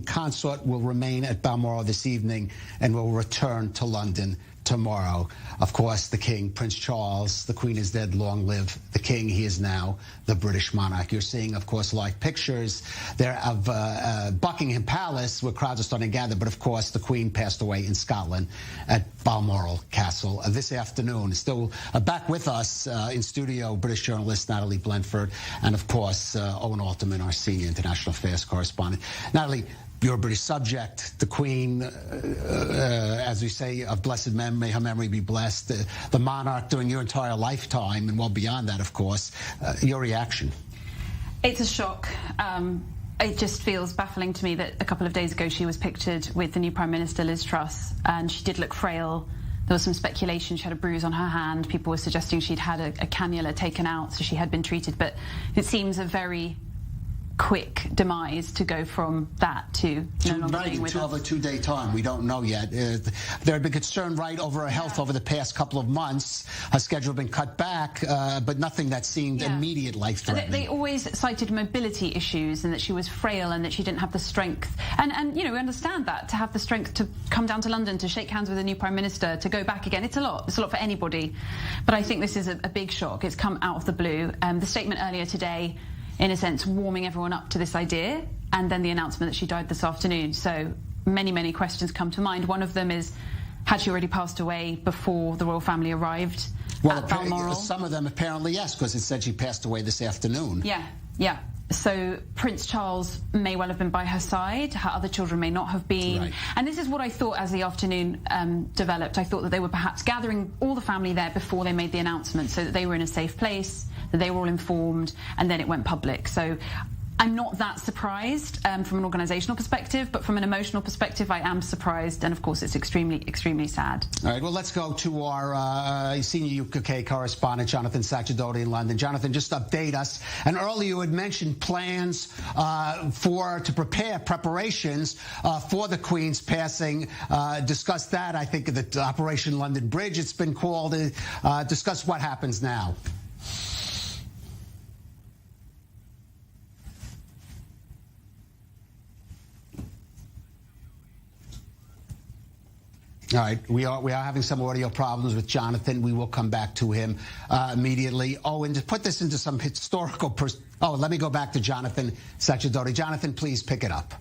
consort will remain at Balmoral this evening and will return to London tomorrow. Of course, the King, Prince Charles, the Queen is dead, long live the King. He is now the British monarch. You're seeing, of course, live pictures there of Buckingham Palace, where crowds are starting to gather. But, of course, the Queen passed away in Scotland at Balmoral Castle this afternoon. Still back with us in studio, British journalist Natalie Blenford, and, of course, Owen Alterman, our senior international affairs correspondent. Natalie, you're a British subject. The Queen, as we say, of blessed memory, may her memory be blessed. The monarch during your entire lifetime, and well beyond that, of course. Your reaction? It's a shock. It just feels baffling to me that a couple of days ago she was pictured with the new Prime Minister, Liz Truss, and she did look frail. There was some speculation she had a bruise on her hand. People were suggesting she'd had a cannula taken out, so she had been treated. But it seems a very quick demise to go from that to no longer being with us. Over a 2-day time. We don't know yet. There had been concern, right, over her health over the past couple of months. Her schedule had been cut back, but nothing that seemed immediate life-threatening. They always cited mobility issues and that she was frail and that she didn't have the strength. And you know, we understand that, to have the strength to come down to London, to shake hands with a new Prime Minister, to go back again. It's a lot. It's a lot for anybody. But I think this is a big shock. It's come out of the blue. The statement earlier today, in a sense, warming everyone up to this idea, and then the announcement that she died this afternoon. So many, many questions come to mind. One of them is, had she already passed away before the royal family arrived at Balmoral? Some of them apparently yes, because it said she passed away this afternoon. Yeah. So Prince Charles may well have been by her side. Her other children may not have been. Right. And this is what I thought as the afternoon developed. I thought that they were perhaps gathering all the family there before they made the announcement, so that they were in a safe place, that they were all informed, and then it went public. So I'm not that surprised from an organisational perspective, but from an emotional perspective, I am surprised. And, of course, it's extremely, extremely sad. All right, well, let's go to our senior UK correspondent, Jonathan Sacerdoti in London. Jonathan, just update us. And earlier you had mentioned plans to prepare preparations for the Queen's passing. Discuss that, I think, the Operation London Bridge, it's been called. Discuss what happens now. All right, we are having some audio problems with Jonathan. We will come back to him immediately. Oh, and to put this into some historical let me go back to Jonathan Sacerdoti. Jonathan, please pick it up.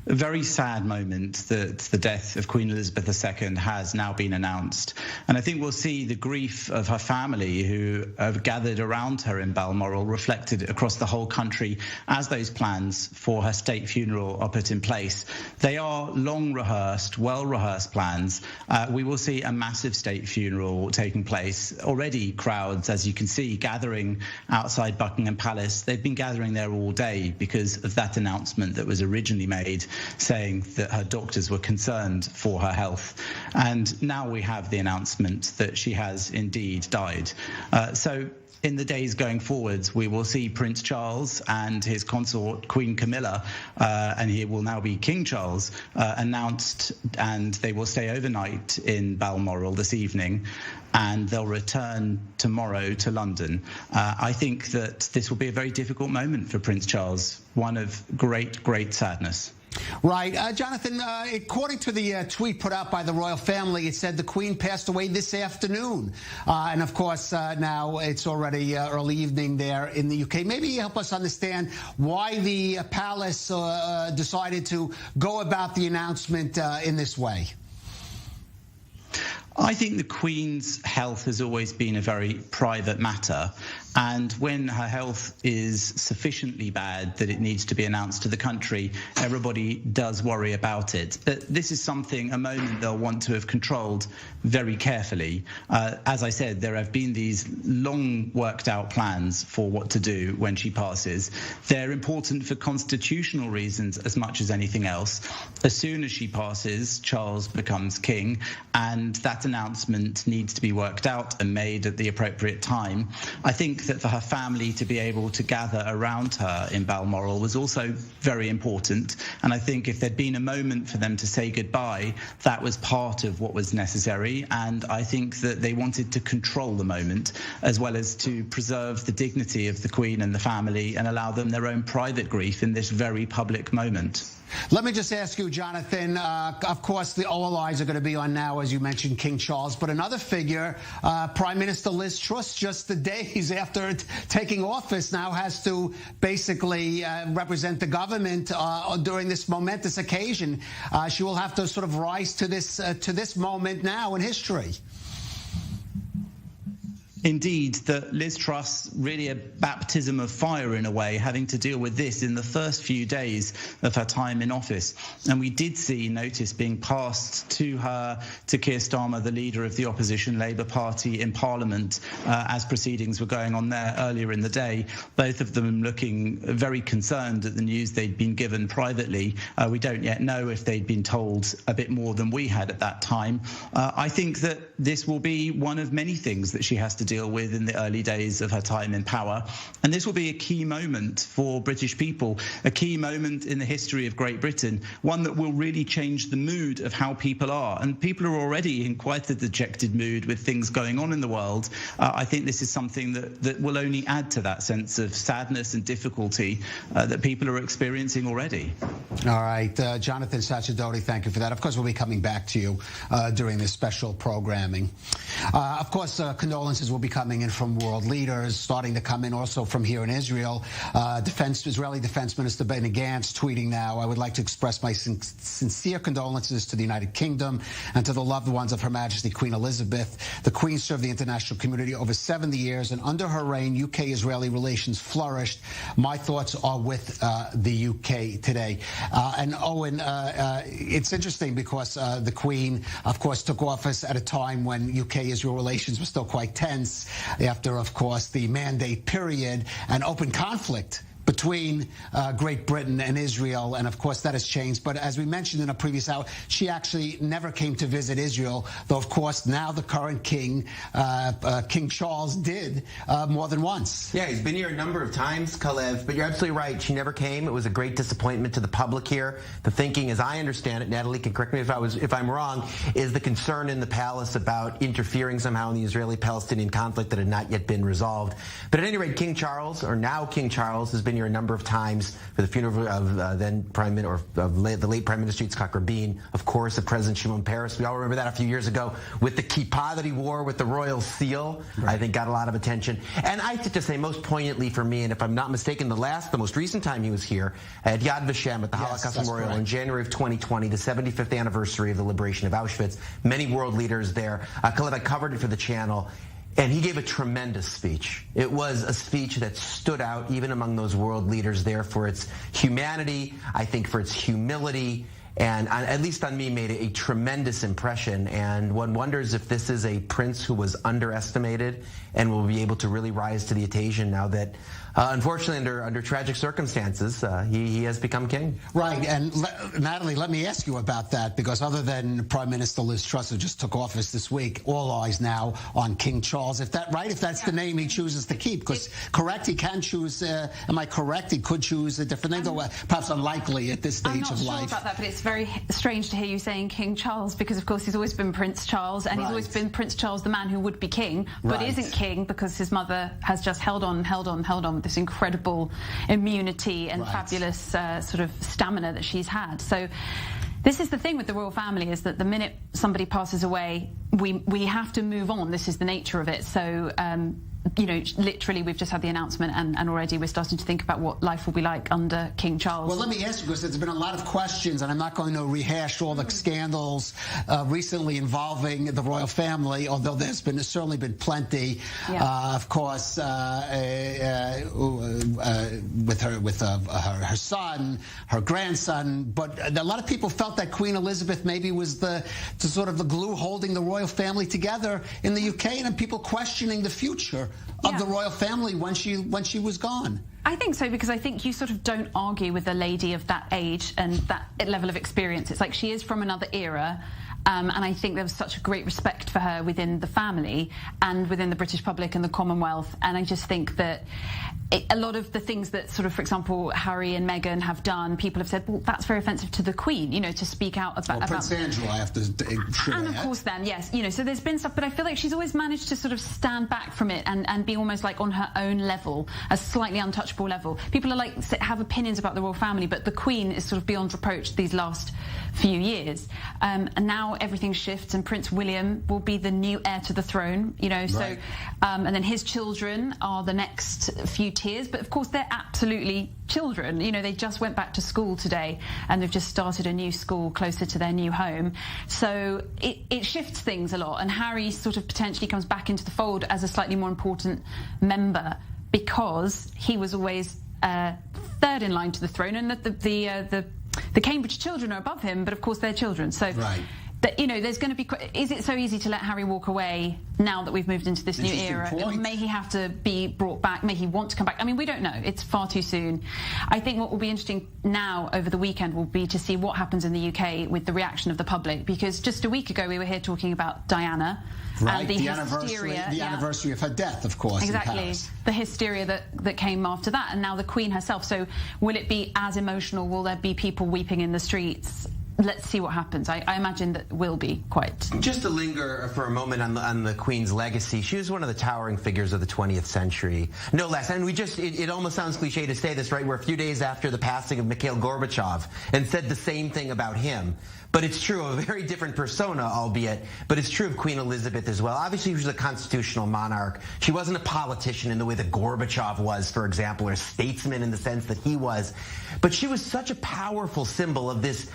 A very sad moment that the death of Queen Elizabeth II has now been announced. And I think we'll see the grief of her family who have gathered around her in Balmoral reflected across the whole country as those plans for her state funeral are put in place. They are long-rehearsed, well-rehearsed plans. We will see a massive state funeral taking place. Already crowds, as you can see, gathering outside Buckingham Palace. They've been gathering there all day because of that announcement that was originally made, saying that her doctors were concerned for her health. And now we have the announcement that she has indeed died. So in the days going forwards, we will see Prince Charles and his consort, Queen Camilla, and he will now be King Charles, announced, and they will stay overnight in Balmoral this evening, and they'll return tomorrow to London. I think that this will be a very difficult moment for Prince Charles, one of great, great sadness. Right. Jonathan, according to the tweet put out by the royal family, it said the Queen passed away this afternoon. And, of course, now it's already early evening there in the UK. Maybe you help us understand why the palace decided to go about the announcement in this way. I think the Queen's health has always been a very private matter. And when her health is sufficiently bad that it needs to be announced to the country, everybody does worry about it. But this is a moment they'll want to have controlled very carefully. As I said, there have been these long worked out plans for what to do when she passes. They're important for constitutional reasons as much as anything else. As soon as she passes, Charles becomes king, and that announcement needs to be worked out and made at the appropriate time. I think that for her family to be able to gather around her in Balmoral was also very important. And I think if there'd been a moment for them to say goodbye, that was part of what was necessary. And I think that they wanted to control the moment as well as to preserve the dignity of the Queen and the family and allow them their own private grief in this very public moment. Let me just ask you, Jonathan, of course, all eyes are going to be on now, as you mentioned, King Charles, but another figure, Prime Minister Liz Truss, just the days after taking office, now has to basically represent the government during this momentous occasion. She will have to sort of rise to this moment now in history. Indeed, that Liz Truss, really a baptism of fire in a way, having to deal with this in the first few days of her time in office. And we did see notice being passed to her, to Keir Starmer, the leader of the opposition Labour Party in Parliament, as proceedings were going on there earlier in the day, both of them looking very concerned at the news they'd been given privately. We don't yet know if they'd been told a bit more than we had at that time. I think that this will be one of many things that she has to deal with in the early days of her time in power. And this will be a key moment for British people, a key moment in the history of Great Britain, one that will really change the mood of how people are. And people are already in quite a dejected mood with things going on in the world. I think this is something that will only add to that sense of sadness and difficulty that people are experiencing already. All right, Jonathan Sacerdoti, thank you for that. Of course, we'll be coming back to you during this special programming. Of course, condolences will be coming in from world leaders, starting to come in also from here in Israel. Israeli Defense Minister Benny Gantz tweeting now, "I would like to express my sincere condolences to the United Kingdom and to the loved ones of Her Majesty Queen Elizabeth. The Queen served the international community over 70 years, and under her reign, UK-Israeli relations flourished. My thoughts are with the UK today." And Owen, it's interesting because the Queen, of course, took office at a time when UK-Israel relations were still quite tense, after, of course, the mandate period and open conflict between Great Britain and Israel, and of course that has changed. But as we mentioned in a previous hour, she actually never came to visit Israel, though of course now the current king, King Charles, did more than once. Yeah, he's been here a number of times, Kalev, but you're absolutely right. She never came. It was a great disappointment to the public here. The thinking, as I understand it, Natalie can correct me if I'm wrong, is the concern in the palace about interfering somehow in the Israeli-Palestinian conflict that had not yet been resolved. But at any rate, King Charles, or now King Charles, has been here a number of times for the funeral of then the late Prime Minister Yitzhak Rabin, of course, of President Shimon Peres. We all remember that a few years ago with the kippah that he wore with the royal seal. Right. I think got a lot of attention. And I have to say, most poignantly for me, and if I'm not mistaken, the most recent time he was here at Yad Vashem at the Holocaust Memorial in January of 2020, the 75th anniversary of the liberation of Auschwitz. Many world leaders there. Kalev, I covered it for the channel. And he gave a tremendous speech. It was a speech that stood out even among those world leaders there for its humanity, I think for its humility, and at least on me made a tremendous impression. And one wonders if this is a prince who was underestimated and will be able to really rise to the occasion now that, unfortunately, under tragic circumstances, he has become king. Right, and Natalie, let me ask you about that, because other than Prime Minister Liz Truss, who just took office this week, all eyes now on King Charles. If that's the name he chooses to keep, because correct, he can choose. Am I correct? He could choose a different name, though perhaps unlikely at this stage of life. I'm not sure about that, but it's very strange to hear you saying King Charles, because of course he's always been Prince Charles, and he's always been Prince Charles, the man who would be king, but isn't king because his mother has just held on with this incredible immunity and fabulous sort of stamina that she's had. So this is the thing with the royal family, is that the minute somebody passes away, we have to move on. This is the nature of it. So literally we've just had the announcement, and already we're starting to think about what life will be like under King Charles. Well, let me ask you, because there's been a lot of questions, and I'm not going to rehash all the scandals recently involving the royal family, although there's certainly been plenty. Of course, with her son, her grandson, but a lot of people felt that Queen Elizabeth maybe was the sort of the glue holding the royal family together in the UK, and people questioning the future of the royal family when she was gone. I think so, because I think you sort of don't argue with a lady of that age and that level of experience. It's like she is from another era. And I think there was such a great respect for her within the family and within the British public and the Commonwealth. And I just think that a lot of the things that sort of, for example, Harry and Meghan have done, people have said, well, that's very offensive to the Queen, you know, to speak out about... Well, Prince Andrew, I have to... And of course then, yes, you know, so there's been stuff, but I feel like she's always managed to sort of stand back from it and be almost like on her own level, a slightly untouchable level. People are like, have opinions about the royal family, but the Queen is sort of beyond reproach these last few years. And now everything shifts, and Prince William will be the new heir to the throne, you know, so... Right. And then his children are the next few tiers, but of course they're absolutely children. You know, they just went back to school today and they've just started a new school closer to their new home. So it shifts things a lot, and Harry sort of potentially comes back into the fold as a slightly more important member because he was always third in line to the throne, and that the Cambridge children are above him, but of course they're children. So. Right. That, you know, there's going to be... Is it so easy to let Harry walk away now that we've moved into this new era? Point. May he have to be brought back? May he want to come back? I mean, we don't know. It's far too soon. I think what will be interesting now over the weekend will be to see what happens in the UK with the reaction of the public, because just a week ago we were here talking about Diana. Right, and the anniversary of her death, of course. Exactly. The hysteria that came after that, and now the Queen herself. So will it be as emotional? Will there be people weeping in the streets? Let's see what happens. I imagine that will be quite... Just to linger for a moment on the Queen's legacy, she was one of the towering figures of the 20th century, no less. And it almost sounds cliche to say this, right? We're a few days after the passing of Mikhail Gorbachev and said the same thing about him. But it's true of a very different persona, albeit, but it's true of Queen Elizabeth as well. Obviously, she was a constitutional monarch. She wasn't a politician in the way that Gorbachev was, for example, or a statesman in the sense that he was. But she was such a powerful symbol of this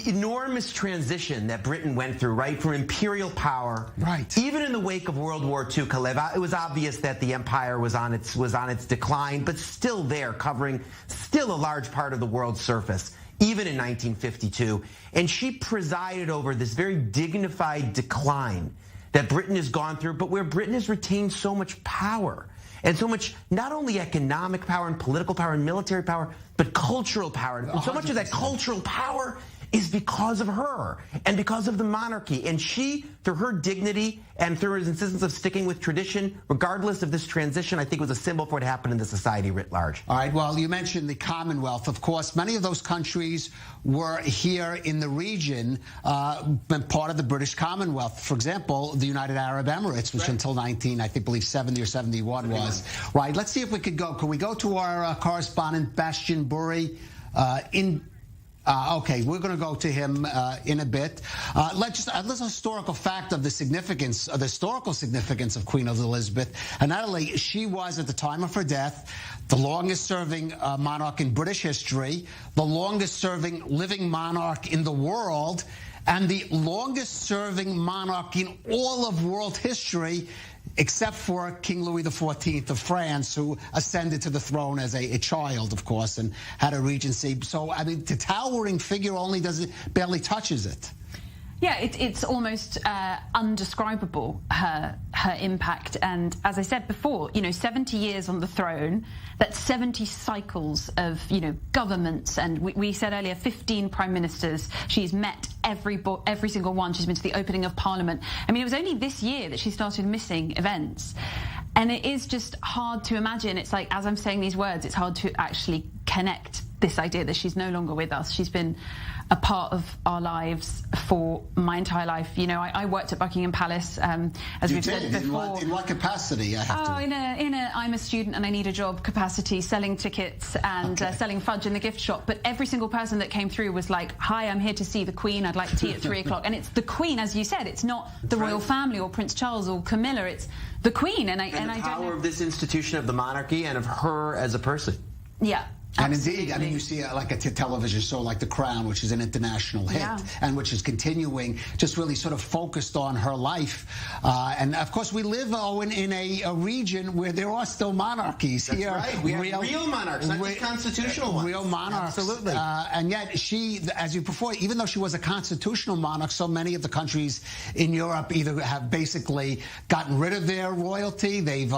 enormous transition that Britain went through, right? From imperial power. Right. Even in the wake of World War II, Kalev, it was obvious that the empire was on its decline, but still there, covering still a large part of the world's surface, even in 1952. And she presided over this very dignified decline that Britain has gone through, but where Britain has retained so much power. And so much, not only economic power and political power and military power, but cultural power. And so much of that cultural power is because of her and because of the monarchy. And she, through her dignity and through her insistence of sticking with tradition, regardless of this transition, I think was a symbol for what happened in the society writ large. All right, well, you mentioned the Commonwealth. Of course, many of those countries were here in the region, part of the British Commonwealth. For example, the United Arab Emirates, which until 70 or 71 was. Right, let's see if we could go. Can we go to our correspondent, Bastian Burri, okay, we're going to go to him in a bit. Let's a historical fact of the significance, of the historical significance of Queen Elizabeth. And not only she was, at the time of her death, the longest-serving monarch in British history, the longest-serving living monarch in the world, and the longest-serving monarch in all of world history, except for King Louis XIV of France, who ascended to the throne as a child, of course, and had a regency. So, I mean, the towering figure barely touches it. Yeah, it's almost undescribable, her impact. And as I said before, 70 years on the throne, that's 70 cycles of, governments. And we said earlier, 15 prime ministers. She's met every single one. She's been to the opening of Parliament. I mean, it was only this year that she started missing events. And it is just hard to imagine. It's like, as I'm saying these words, it's hard to actually connect this idea that she's no longer with us. She's been a part of our lives for my entire life. I worked at Buckingham Palace, as we've said before. In what capacity? In a I'm a student and I need a job capacity, selling tickets and selling fudge in the gift shop. But every single person that came through was like, "Hi, I'm here to see the Queen. I'd like tea at 3 o'clock." And it's the Queen, as you said. It's not the royal family or Prince Charles or Camilla. It's the Queen. And the power of this institution of the monarchy and of her as a person. Yeah. And absolutely. indeed, I mean, you see like a television show like The Crown, which is an international hit, and which is continuing, just really sort of focused on her life. And of course, we live, Owen, in a region where there are still monarchies. That's here. Right. We have real monarchs, not just constitutional ones. Real monarchs. Absolutely. And yet she, even though she was a constitutional monarch, so many of the countries in Europe either have basically gotten rid of their royalty, they've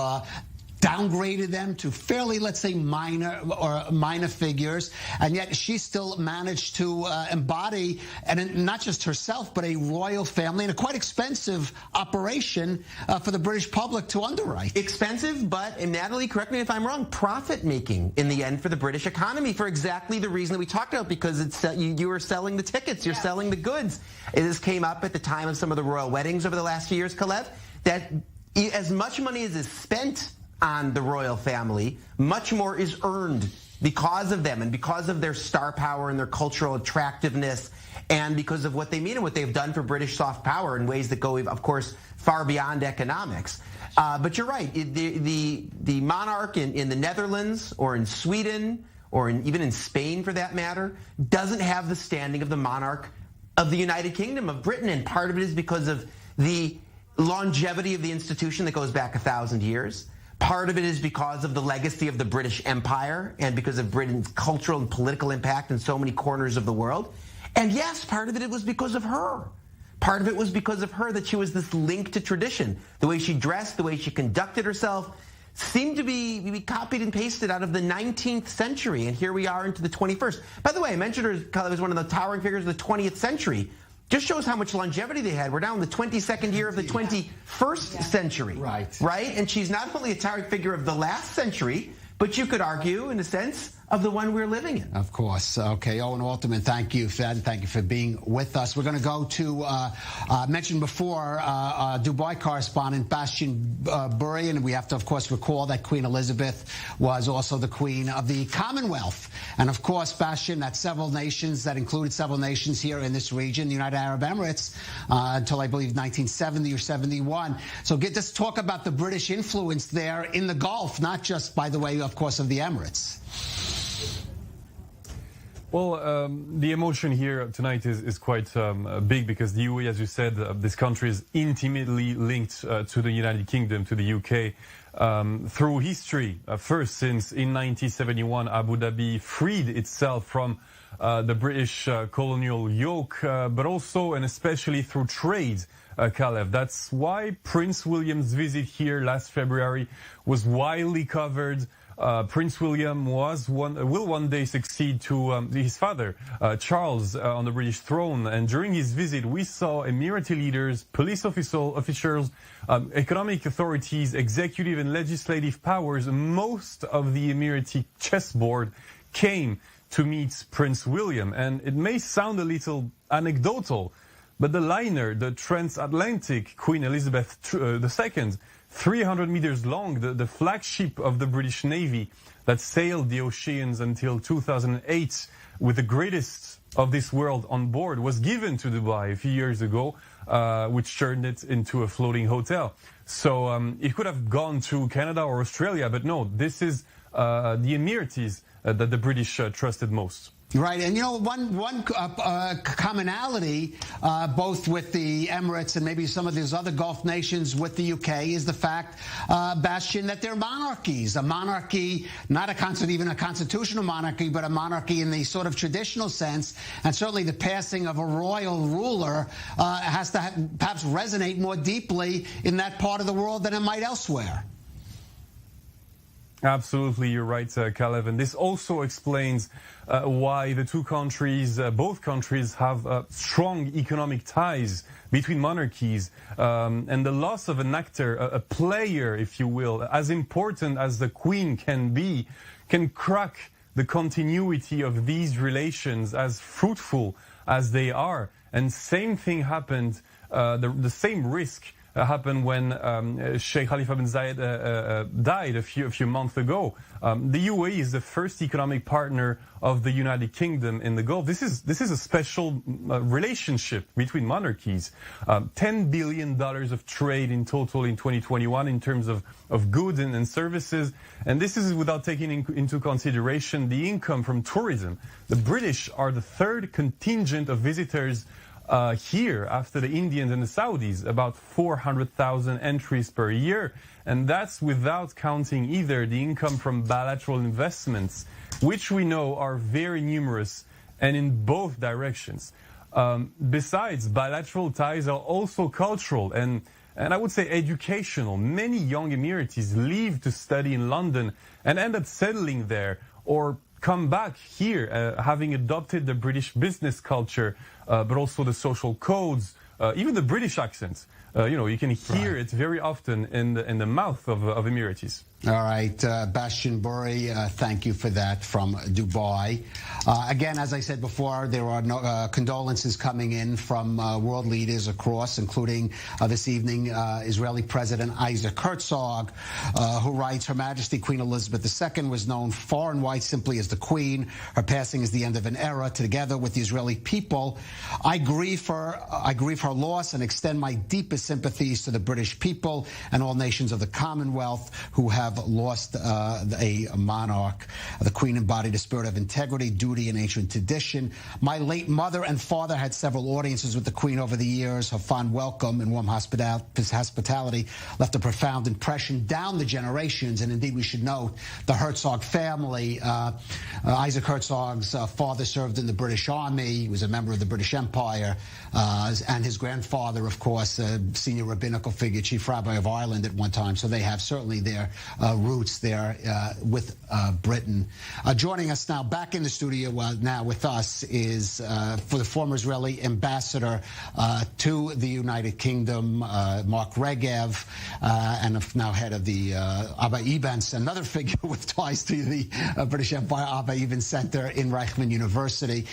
downgraded them to fairly, let's say, minor figures, and yet she still managed to embody, and not just herself, but a royal family and a quite expensive operation for the British public to underwrite. Expensive, but, and Natalie, correct me if I'm wrong, profit-making in the end for the British economy for exactly the reason that we talked about, because it's you are selling the tickets, you're selling the goods. This came up at the time of some of the royal weddings over the last few years, Kalev, that as much money as is spent on the royal family, much more is earned because of them and because of their star power and their cultural attractiveness and because of what they mean and what they've done for British soft power in ways that go, of course, far beyond economics. But you're right. The monarch in the Netherlands or in Sweden or even in Spain, for that matter, doesn't have the standing of the monarch of the United Kingdom, of Britain. And part of it is because of the longevity of the institution that goes back 1,000 years. Part of it is because of the legacy of the British Empire and because of Britain's cultural and political impact in so many corners of the world. And yes, part of it was because of her. Part of it was because of her, that she was this link to tradition. The way she dressed, the way she conducted herself seemed to be copied and pasted out of the 19th century. And here we are into the 21st. By the way, I mentioned her as one of the towering figures of the 20th century. Just shows how much longevity they had. We're now in the 22nd year of the 21st century. Right. Right? And she's not only a towering figure of the last century, but you could argue, in a sense, of the one we're living in. Of course. Okay, Owen Alterman, thank you, Fed. Thank you for being with us. We're going to go to, mentioned before, Dubai correspondent Bastian Burry, and we have to, of course, recall that Queen Elizabeth was also the Queen of the Commonwealth. And, of course, Bastian, that included several nations here in this region, the United Arab Emirates, until, I believe, 1970 or 71. So let's talk about the British influence there in the Gulf, not just, by the way, of course, of the Emirates. Well, the emotion here tonight is quite big because the UAE, as you said, this country is intimately linked to the United Kingdom, to the UK, through history. First, since in 1971, Abu Dhabi freed itself from the British colonial yoke, but also and especially through trade, Kalev. That's why Prince William's visit here last February was widely covered. Prince William will one day succeed to his father, Charles, on the British throne. And during his visit, we saw Emirati leaders, police officials, economic authorities, executive and legislative powers. Most of the Emirati chessboard came to meet Prince William. And it may sound a little anecdotal, but the liner, the transatlantic Queen Elizabeth II, 300 meters long, the flagship of the British Navy that sailed the oceans until 2008 with the greatest of this world on board, was given to Dubai a few years ago, which turned it into a floating hotel. So it could have gone to Canada or Australia, but no, this is the Emiratis that the British trusted most. Right, and one commonality, both with the Emirates and maybe some of these other Gulf nations with the UK, is the fact, Bastian, that they're monarchies. A monarchy, not even a constitutional monarchy, but a monarchy in the sort of traditional sense. And certainly the passing of a royal ruler has to perhaps resonate more deeply in that part of the world than it might elsewhere. Absolutely, you're right, Kalev. And this also explains why the two countries, both countries, have strong economic ties between monarchies. And the loss of an actor, a player, if you will, as important as the Queen can be, can crack the continuity of these relations, as fruitful as they are. And same thing happened, the same risk happened when Sheikh Khalifa bin Zayed died a few months ago. The UAE is the first economic partner of the United Kingdom in the Gulf. This is a special relationship between monarchies. $10 billion of trade in total in 2021 in terms of goods and services. And this is without taking into consideration the income from tourism. The British are the third contingent of visitors here after the Indians and the Saudis, about 400,000 entries per year. And that's without counting either the income from bilateral investments, which we know are very numerous and in both directions. Besides, bilateral ties are also cultural. And and I would say educational. Many young Emiratis leave to study in London and end up settling there, or come back here, having adopted the British business culture, but also the social codes, even the British accent. You can hear it very often in the mouth of Emiratis. All right, Bastian Burri, thank you for that from Dubai. Again, as I said before, there are condolences coming in from world leaders across, including this evening Israeli President Isaac Herzog, who writes, Her Majesty Queen Elizabeth II was known far and wide simply as the Queen. Her passing is the end of an era. Together with the Israeli people, I grieve her loss and extend my deepest sympathies to the British people and all nations of the Commonwealth who have lost a monarch. The Queen embodied a spirit of integrity, duty, and ancient tradition. My late mother and father had several audiences with the Queen over the years. Her fond welcome and warm hospitality left a profound impression down the generations. And indeed, we should note the Herzog family. Isaac Herzog's father served in the British Army. He was a member of the British Empire. And his grandfather, of course, a senior rabbinical figure, Chief Rabbi of Ireland at one time. So they have certainly their roots there with Britain. Joining us now back in the studio now with us is for the former Israeli ambassador to the United Kingdom, Mark Regev, and now head of the Abba Eban, another figure with ties to the British Empire, Abba Eban Center in Reichman University.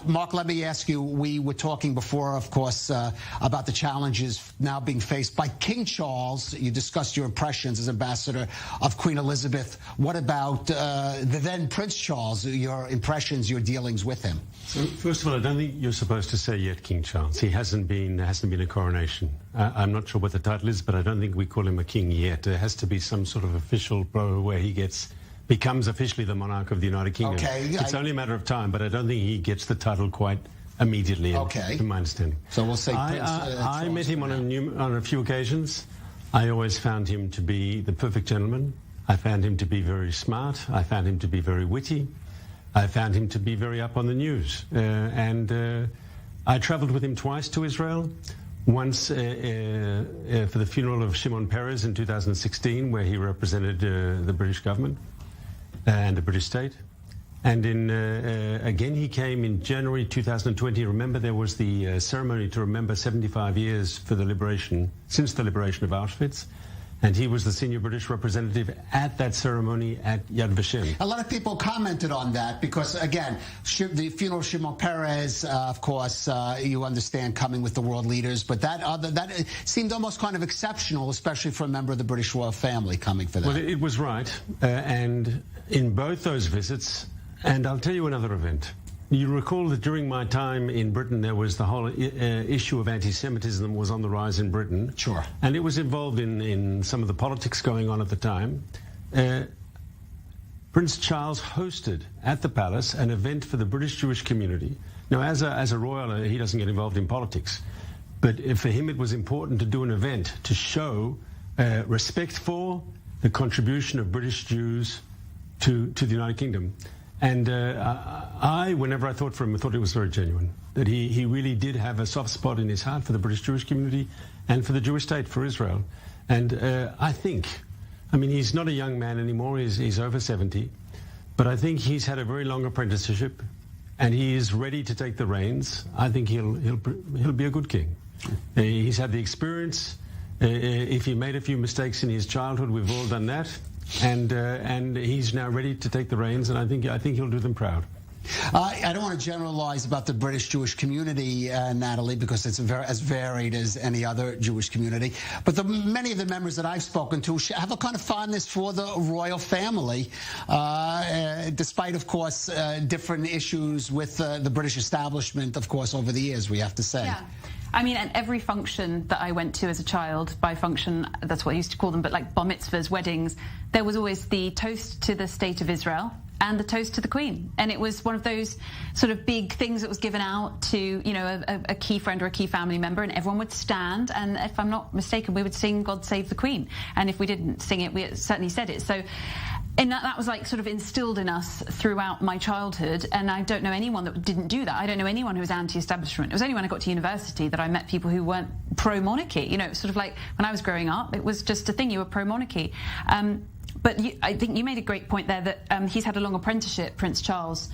Mark, let me ask you, we were talking before, of course, about the challenges now being faced by King Charles. You discussed your impressions as ambassador of Queen Elizabeth. What about the then Prince Charles, your impressions, your dealings with him? So, first of all, I don't think you're supposed to say yet King Charles. There hasn't been a coronation. I'm not sure what the title is, but I don't think we call him a king yet. There has to be some sort of official where he becomes officially the monarch of the United Kingdom. Okay, it's only a matter of time, but I don't think he gets the title quite immediately, to my understanding. So we'll say I met him on a few occasions. I always found him to be the perfect gentleman. I found him to be very smart. I found him to be very witty. I found him to be very up on the news. And I traveled with him twice to Israel. Once for the funeral of Shimon Peres in 2016, where he represented the British government and the British state. And again, he came in January 2020. Remember, there was the ceremony to remember 75 years for since the liberation of Auschwitz. And he was the senior British representative at that ceremony at Yad Vashem. A lot of people commented on that because, again, the funeral of Shimon Peres, of course, you understand coming with the world leaders, but that seemed almost kind of exceptional, especially for a member of the British royal family coming for that. Well, it was right. And in both those visits, and I'll tell you another event. You recall that during my time in Britain, there was the whole issue of anti-Semitism was on the rise in Britain. Sure. And it was involved in some of the politics going on at the time. Prince Charles hosted at the palace an event for the British Jewish community. Now, as a royal, he doesn't get involved in politics. But for him, it was important to do an event to show respect for the contribution of British Jews to the United Kingdom. And whenever I thought for him, I thought it was very genuine, that he really did have a soft spot in his heart for the British Jewish community and for the Jewish state, for Israel. And I mean, he's not a young man anymore, he's over 70, but I think he's had a very long apprenticeship and he is ready to take the reins. I think he'll be a good king. He's had the experience. If he made a few mistakes in his childhood, we've all done that. And he's now ready to take the reins, and I think he'll do them proud. I don't want to generalize about the British Jewish community, Natalie, because it's as varied as any other Jewish community. But many of the members that I've spoken to have a kind of fondness for the royal family, despite, of course, different issues with the British establishment, of course, over the years, we have to say. Yeah. I mean, at every function that I went to as a child, by function, that's what I used to call them, but like bar mitzvahs, weddings, there was always the toast to the State of Israel and the toast to the Queen. And it was one of those sort of big things that was given out to, you know, a key friend or a key family member, and everyone would stand. And if I'm not mistaken, we would sing God Save the Queen. And if we didn't sing it, we certainly said it. So and that was like sort of instilled in us throughout my childhood, and I don't know anyone that didn't do that. I don't know anyone who was anti-establishment. It was only when I got to university that I met people who weren't pro-monarchy. You know, it was sort of like when I was growing up, it was just a thing, you were pro-monarchy. But I think you made a great point there that he's had a long apprenticeship, Prince Charles.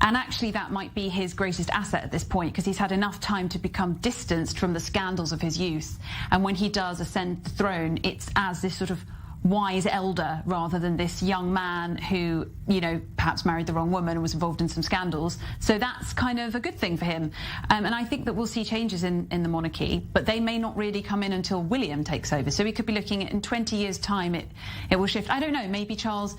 And actually that might be his greatest asset at this point, because he's had enough time to become distanced from the scandals of his youth. And when he does ascend the throne, it's as this sort of wise elder rather than this young man who, you know, perhaps married the wrong woman and was involved in some scandals. So that's kind of a good thing for him. And I think that we'll see changes in the monarchy, but they may not really come in until William takes over. So we could be looking at in 20 years' time it will shift. I don't know, maybe Charles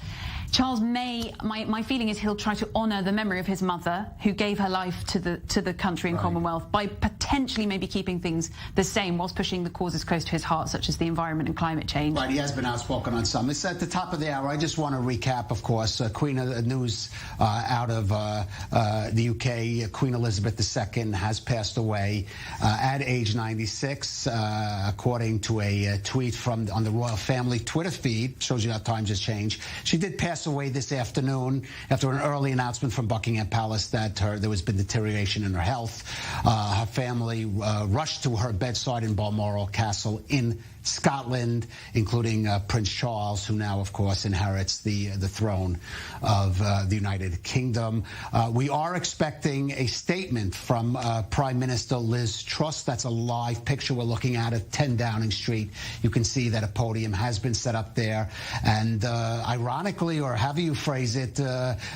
may, my feeling is he'll try to honour the memory of his mother, who gave her life to the country and Commonwealth, by potentially maybe keeping things the same whilst pushing the causes close to his heart, such as the environment and climate change. Right, he has been outspoken on some. It's at the top of the hour. I just want to recap, of course, Queen news out of the UK. Queen Elizabeth II has passed away at age 96, according to a tweet on the royal family Twitter feed. Shows you how times has changed. She did pass away this afternoon after an early announcement from Buckingham Palace that there has been deterioration in her health. Her family rushed to her bedside in Balmoral Castle in Scotland, including Prince Charles, who now, of course, inherits the throne of the United Kingdom. We are expecting a statement from Prime Minister Liz Truss. That's a live picture we're looking at 10 Downing Street. You can see that a podium has been set up there. And ironically, or however you phrase it,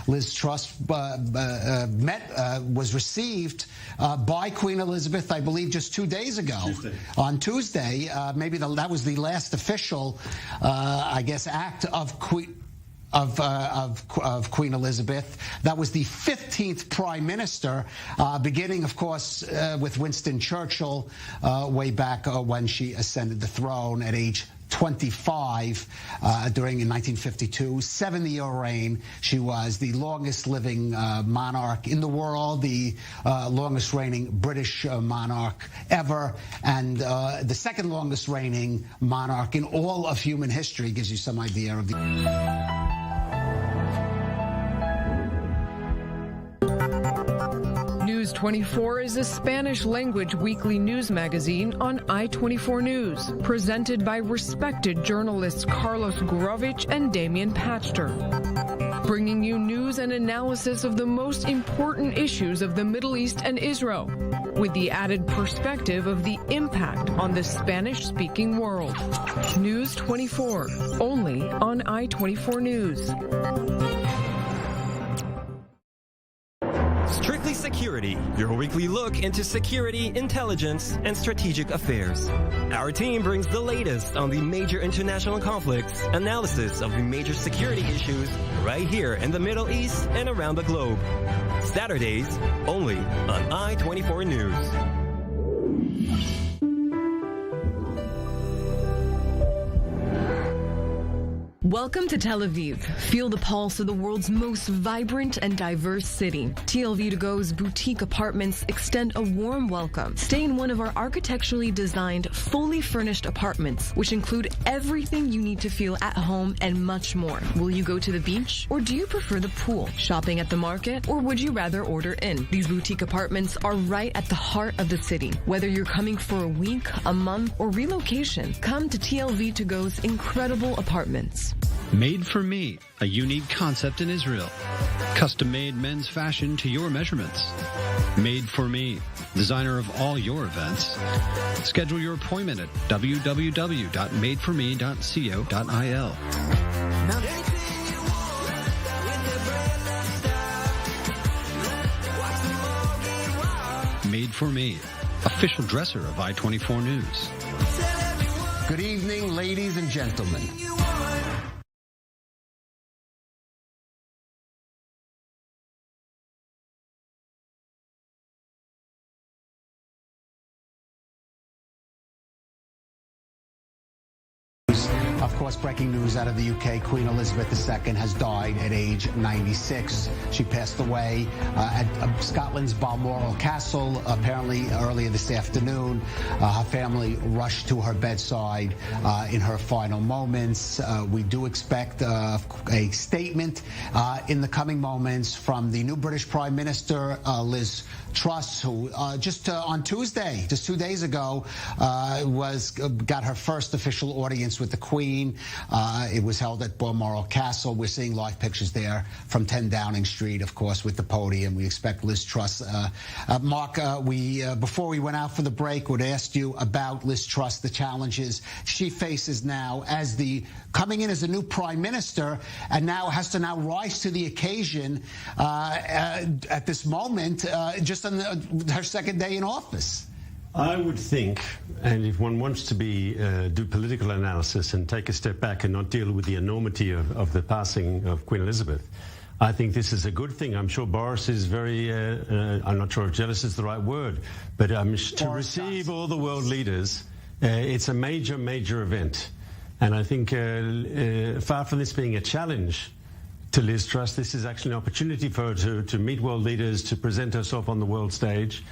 Liz Truss was received by Queen Elizabeth, I believe, just 2 days ago. On Tuesday. Maybe that was the last official, I guess, act of Queen Elizabeth. That was the 15th Prime Minister, beginning, of course, with Winston Churchill way back when she ascended the throne at age 25 in 1952, 7-year reign. She was the longest living monarch in the world, the longest reigning British monarch ever, and the second longest reigning monarch in all of human history. Gives you some idea of the... News 24 is a Spanish-language weekly news magazine on I-24 News, presented by respected journalists Carlos Gurevich and Damian Pachter, bringing you news and analysis of the most important issues of the Middle East and Israel, with the added perspective of the impact on the Spanish-speaking world. News 24, only on I-24 News. Strictly Security, your weekly look into security, intelligence, and strategic affairs. Our team brings the latest on the major international conflicts, analysis of the major security issues right here in the Middle East and around the globe. Saturdays, only on I-24 News. Welcome to Tel Aviv. Feel the pulse of the world's most vibrant and diverse city. TLV To Go's boutique apartments extend a warm welcome. Stay in one of our architecturally designed, fully furnished apartments, which include everything you need to feel at home and much more. Will you go to the beach? Or do you prefer the pool? Shopping at the market? Or would you rather order in? These boutique apartments are right at the heart of the city. Whether you're coming for a week, a month, or relocation, come to TLV To Go's incredible apartments. Made for Me, a unique concept in Israel. Custom-made men's fashion to your measurements. Made for Me, designer of all your events. Schedule your appointment at www.madeforme.co.il. Made for Me, official dresser of I-24 News. Good evening, ladies and gentlemen. Of course, breaking news out of the UK. Queen Elizabeth II has died at age 96. She passed away at Scotland's Balmoral Castle, apparently earlier this afternoon. Her family rushed to her bedside in her final moments. We do expect a statement in the coming moments from the new British Prime Minister, Liz Truss, who just on Tuesday, just 2 days ago, got her first official audience with the Queen. It was held at Balmoral Castle. We're seeing live pictures there from 10 Downing Street, of course, with the podium. We expect Liz Truss. Mark, before we went out for the break, would ask you about Liz Truss, the challenges she faces now as coming in as a new Prime Minister, and now has to rise to the occasion at this moment, just on her second day in office. I would think, and if one wants to do political analysis and take a step back and not deal with the enormity of the passing of Queen Elizabeth, I think this is a good thing. I'm sure Boris is very, I'm not sure if jealous is the right word, but to receive all the world leaders, it's a major, major event. And I think far from this being a challenge to Liz Truss, this is actually an opportunity for her to meet world leaders, to present herself on the world stage.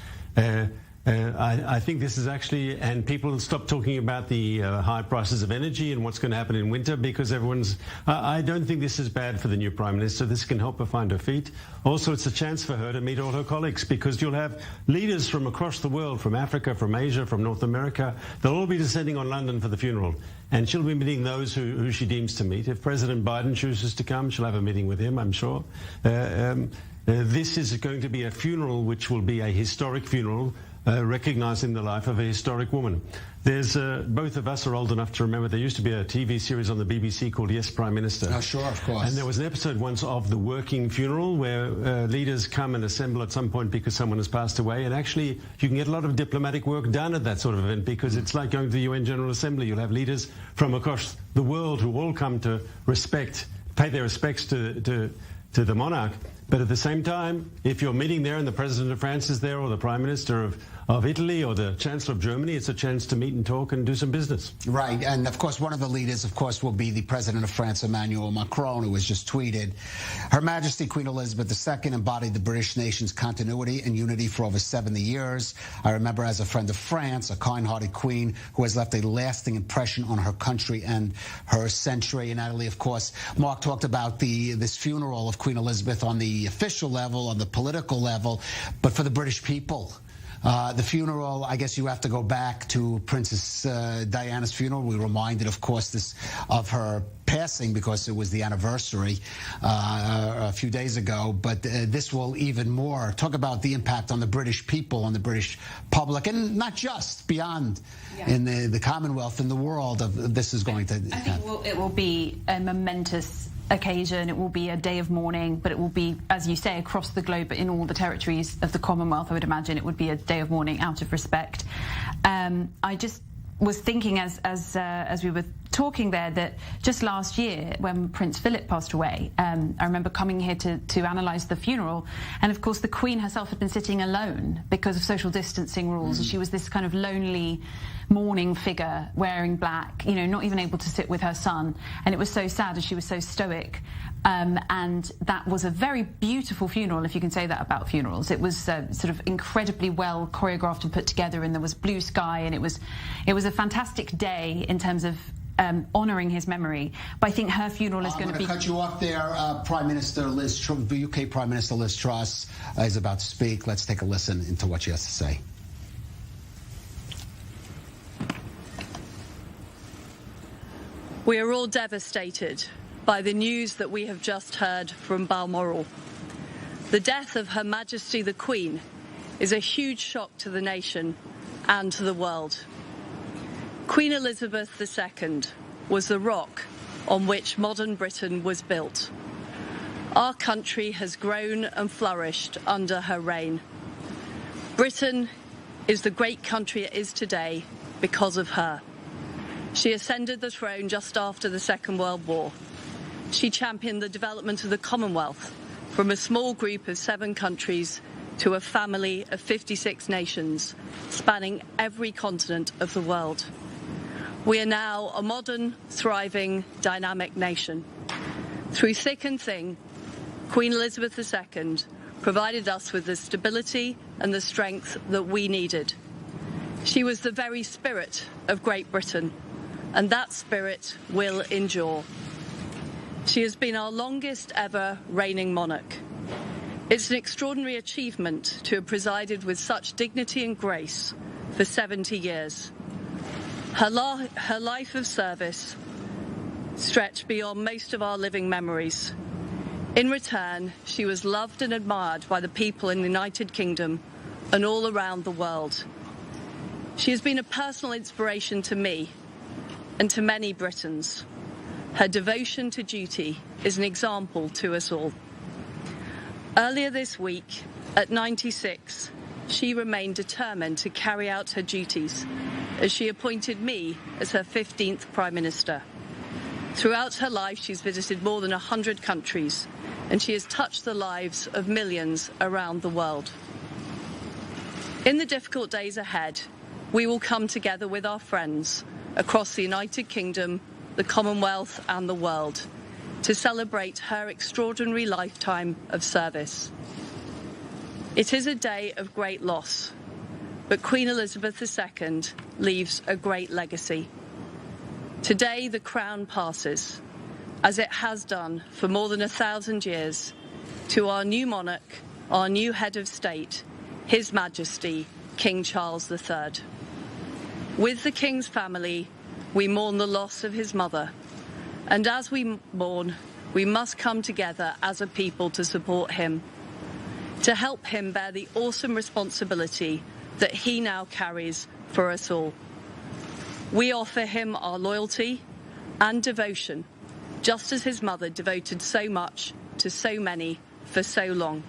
I think this is actually, and people stop talking about the high prices of energy and what's going to happen in winter, because I don't think this is bad for the new Prime Minister. This can help her find her feet. Also, it's a chance for her to meet all her colleagues, because you'll have leaders from across the world, from Africa, from Asia, from North America. They'll all be descending on London for the funeral, and she'll be meeting those who she deems to meet. If President Biden chooses to come, she'll have a meeting with him, I'm sure. This is going to be a funeral which will be a historic funeral, recognizing the life of a historic woman. There's both of us are old enough to remember there used to be a TV series on the BBC called Yes, Prime Minister. Oh, sure, of course. And there was an episode once of the working funeral where leaders come and assemble at some point because someone has passed away. And actually, you can get a lot of diplomatic work done at that sort of event, because it's like going to the UN General Assembly. You'll have leaders from across the world who all come to pay their respects to the monarch. But at the same time, if you're meeting there and the President of France is there, or the Prime Minister of Italy, or the Chancellor of Germany, it's a chance to meet and talk and do some business. Right, and of course, one of the leaders, of course, will be the President of France, Emmanuel Macron, who has just tweeted, Her Majesty Queen Elizabeth II embodied the British nation's continuity and unity for over 70 years. I remember as a friend of France, a kind-hearted queen who has left a lasting impression on her country and her century. And Natalie, of course, Mark talked about this funeral of Queen Elizabeth on the official level, on the political level, but for the British people. The funeral, I guess you have to go back to Princess Diana's funeral. We're reminded, of course, of her passing because it was the anniversary a few days ago. But this will even more talk about the impact on the British people, on the British public, and not just beyond in the Commonwealth, in the world. This is going to happen. I think it will be a momentous occasion. It will be a day of mourning, but it will be, as you say, across the globe, but in all the territories of the Commonwealth, I would imagine it would be a day of mourning out of respect. I just was thinking as we were talking there that just last year when Prince Philip passed away, I remember coming here to analyse the funeral, and of course the Queen herself had been sitting alone because of social distancing rules, and she was this kind of lonely mourning figure wearing black, not even able to sit with her son, and it was so sad as she was so stoic. And that was a very beautiful funeral, if you can say that about funerals. It was sort of incredibly well choreographed and put together, and there was blue sky, and it was a fantastic day in terms of honouring his memory. But I think her funeral is going to be... I'm going to cut you off there. The UK Prime Minister Liz Truss is about to speak. Let's take a listen into what she has to say. We are all devastated by the news that we have just heard from Balmoral. The death of Her Majesty the Queen is a huge shock to the nation and to the world. Queen Elizabeth II was the rock on which modern Britain was built. Our country has grown and flourished under her reign. Britain is the great country it is today because of her. She ascended the throne just after the Second World War. She championed the development of the Commonwealth from a small group of 7 countries to a family of 56 nations, spanning every continent of the world. We are now a modern, thriving, dynamic nation. Through thick and thin, Queen Elizabeth II provided us with the stability and the strength that we needed. She was the very spirit of Great Britain, and that spirit will endure. She has been our longest ever reigning monarch. It's an extraordinary achievement to have presided with such dignity and grace for 70 years. Her life of service stretched beyond most of our living memories. In return, she was loved and admired by the people in the United Kingdom and all around the world. She has been a personal inspiration to me and to many Britons. Her devotion to duty is an example to us all. Earlier this week, at 96, she remained determined to carry out her duties as she appointed me as her 15th Prime Minister. Throughout her life, she's visited more than 100 countries, and she has touched the lives of millions around the world. In the difficult days ahead, we will come together with our friends across the United Kingdom, the Commonwealth and the world to celebrate her extraordinary lifetime of service. It is a day of great loss, but Queen Elizabeth II leaves a great legacy. Today, the crown passes, as it has done for more than 1,000 years, to our new monarch, our new head of state, His Majesty, King Charles III. With the King's family, we mourn the loss of his mother, and as we mourn, we must come together as a people to support him, to help him bear the awesome responsibility that he now carries for us all. We offer him our loyalty and devotion, just as his mother devoted so much to so many for so long.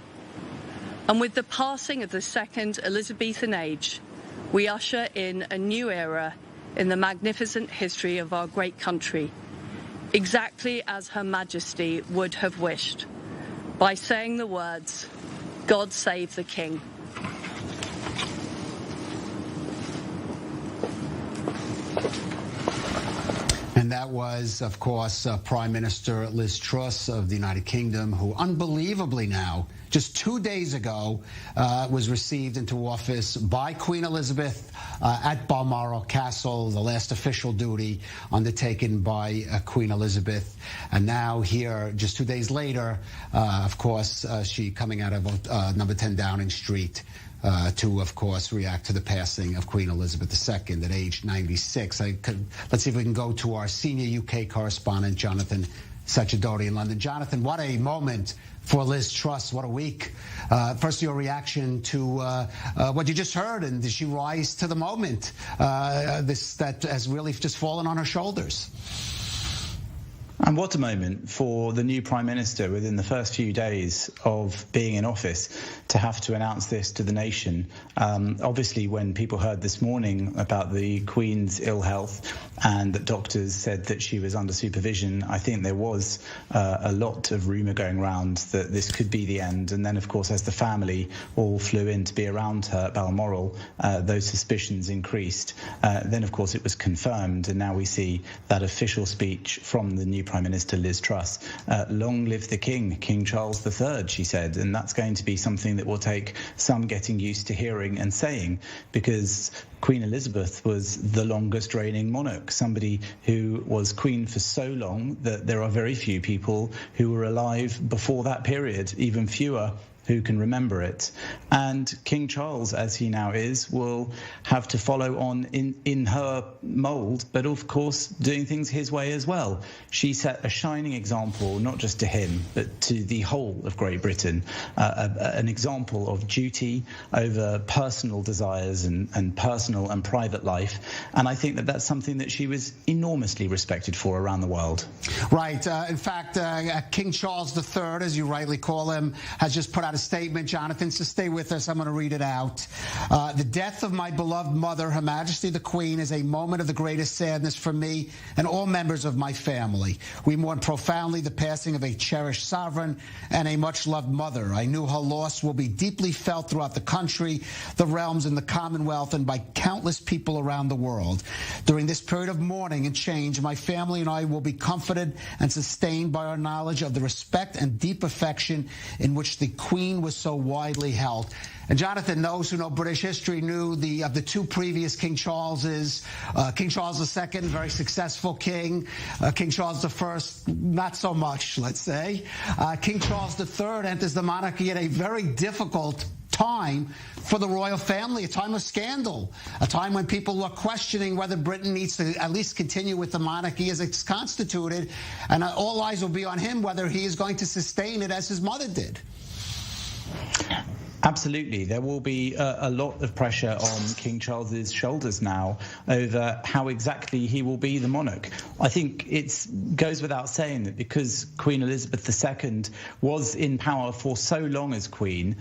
And with the passing of the second Elizabethan age, we usher in a new era in the magnificent history of our great country, exactly as Her Majesty would have wished, by saying the words, "God save the King." And that was, of course, Prime Minister Liz Truss of the United Kingdom, who unbelievably now, just 2 days ago, was received into office by Queen Elizabeth at Balmoral Castle, the last official duty undertaken by Queen Elizabeth. And now here, just 2 days later, of course, she coming out of number 10 Downing Street, to, of course, react to the passing of Queen Elizabeth II at age 96. Let's see if we can go to our senior UK correspondent, Jonathan Sacerdoti in London. Jonathan, what a moment for Liz Truss. What a week. First, your reaction to what you just heard, and did she rise to the moment that has really just fallen on her shoulders? And what a moment for the new Prime Minister within the first few days of being in office to have to announce this to the nation. Obviously, when people heard this morning about the Queen's ill health and that doctors said that she was under supervision, I think there was a lot of rumour going around that this could be the end. And then, of course, as the family all flew in to be around her at Balmoral, those suspicions increased. Then, of course, it was confirmed, and now we see that official speech from the new Prime Minister Liz Truss. Long live the King, King Charles III, she said, and that's going to be something that will take some getting used to hearing and saying, because Queen Elizabeth was the longest reigning monarch, somebody who was queen for so long that there are very few people who were alive before that period, even fewer who can remember it. And King Charles, as he now is, will have to follow on in her mould, but of course doing things his way as well. She set a shining example, not just to him, but to the whole of Great Britain, an example of duty over personal desires and personal and private life. And I think that that's something that she was enormously respected for around the world. Right. In fact, King Charles III, as you rightly call him, has just put out a statement, Jonathan, so stay with us. I'm going to read it out. The death of my beloved mother, Her Majesty the Queen, is a moment of the greatest sadness for me and all members of my family. We mourn profoundly the passing of a cherished sovereign and a much-loved mother. I knew her loss will be deeply felt throughout the country, the realms, and the Commonwealth, and by countless people around the world. During this period of mourning and change, my family and I will be comforted and sustained by our knowledge of the respect and deep affection in which the Queen was so widely held. And Jonathan, those who know British history knew of the two previous King Charleses. King Charles II, very successful king. King Charles I, not so much, let's say. King Charles III enters the monarchy at a very difficult time for the royal family, a time of scandal, a time when people are questioning whether Britain needs to at least continue with the monarchy as it's constituted, and all eyes will be on him whether he is going to sustain it as his mother did. Absolutely. There will be a lot of pressure on King Charles's shoulders now over how exactly he will be the monarch. I think it goes without saying that because Queen Elizabeth II was in power for so long as Queen,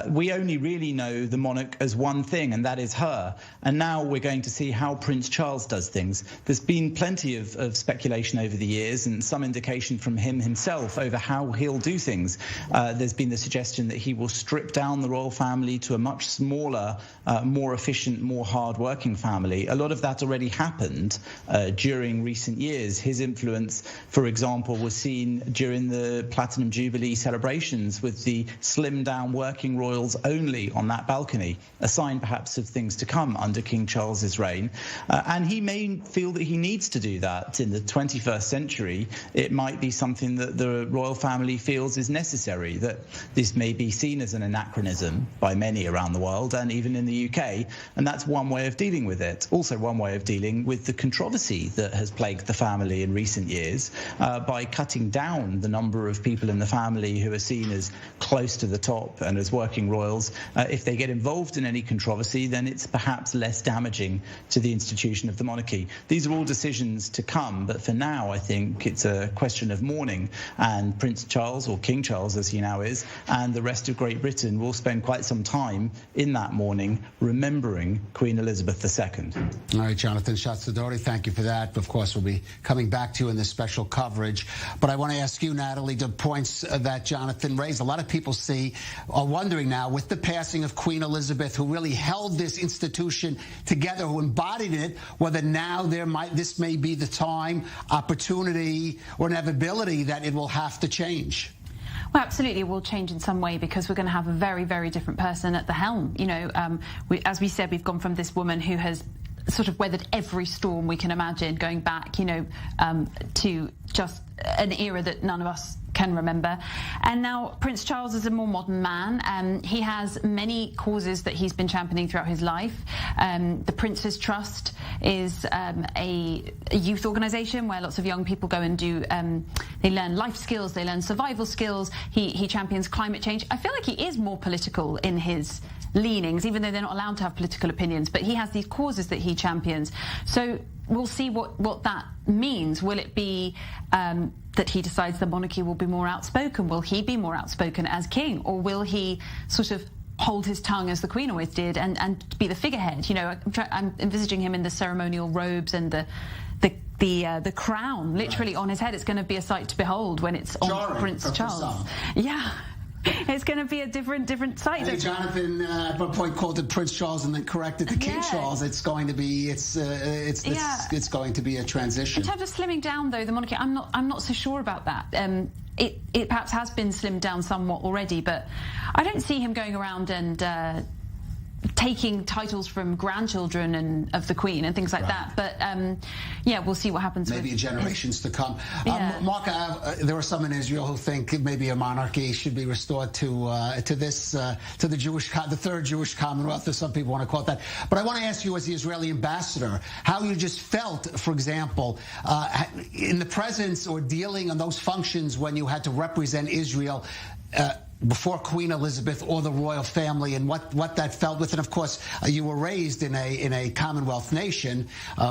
we only really know the monarch as one thing, and that is her. And now we're going to see how Prince Charles does things. There's been plenty of speculation over the years and some indication from him himself over how he'll do things. There's been the suggestion that he will strip down the royal family to a much smaller, more efficient, more hard-working family. A lot of that already happened during recent years. His influence, for example, was seen during the Platinum Jubilee celebrations with the slimmed-down working royals only on that balcony, a sign perhaps of things to come under King Charles's reign. And he may feel that he needs to do that in the 21st century. It might be something that the royal family feels is necessary, that this may be seen as an anachronism by many around the world and even in the UK, and that's one way of dealing with it. Also one way of dealing with the controversy that has plagued the family in recent years by cutting down the number of people in the family who are seen as close to the top and as working royals. If they get involved in any controversy, then it's perhaps less damaging to the institution of the monarchy. These are all decisions to come, but for now I think it's a question of mourning, and Prince Charles, or King Charles as he now is, and the rest of Great Britain will spend quite some time in that morning remembering Queen Elizabeth II. All right, Jonathan Schatz-Sidoti, thank you for that. Of course, we'll be coming back to you in this special coverage. But I want to ask you, Natalie, the points that Jonathan raised. A lot of people are wondering now, with the passing of Queen Elizabeth, who really held this institution together, who embodied it, whether now this may be the time, opportunity, or inevitability that it will have to change. Well, absolutely, it will change in some way because we're going to have a very, very different person at the helm. You know, as we said, we've gone from this woman who has sort of weathered every storm we can imagine, going back, you know, to just an era that none of us can remember. And now Prince Charles is a more modern man. He has many causes that he's been championing throughout his life. The Prince's Trust is a youth organisation where lots of young people go and do, they learn life skills, they learn survival skills. He champions climate change. I feel like he is more political in his leanings, even though they're not allowed to have political opinions, but he has these causes that he champions. So we'll see what that means. Will it be that he decides the monarchy will be more outspoken? Will he be more outspoken as king? Or will he sort of hold his tongue as the Queen always did and be the figurehead? You know, I'm envisaging him in the ceremonial robes and the crown literally on his head. It's going to be a sight to behold when it's on Prince Charles. Yeah. It's going to be a different sight. Hey, Jonathan at one point called it Prince Charles and then corrected to King Charles. It's going to be it's going to be a transition. In terms of slimming down, though, the monarchy, I'm not so sure about that. It perhaps has been slimmed down somewhat already, but I don't see him going around and taking titles from grandchildren and of the Queen and things like that. But yeah, we'll see what happens. Maybe in generations to come. Mark, there are some in Israel who think maybe a monarchy should be restored to the third Jewish Commonwealth, as some people want to call it that. But I want to ask you, as the Israeli ambassador, how you just felt, for example, in the presence or dealing on those functions when you had to represent Israel before Queen Elizabeth or the royal family, and what that felt with. And of course, you were raised in a Commonwealth nation.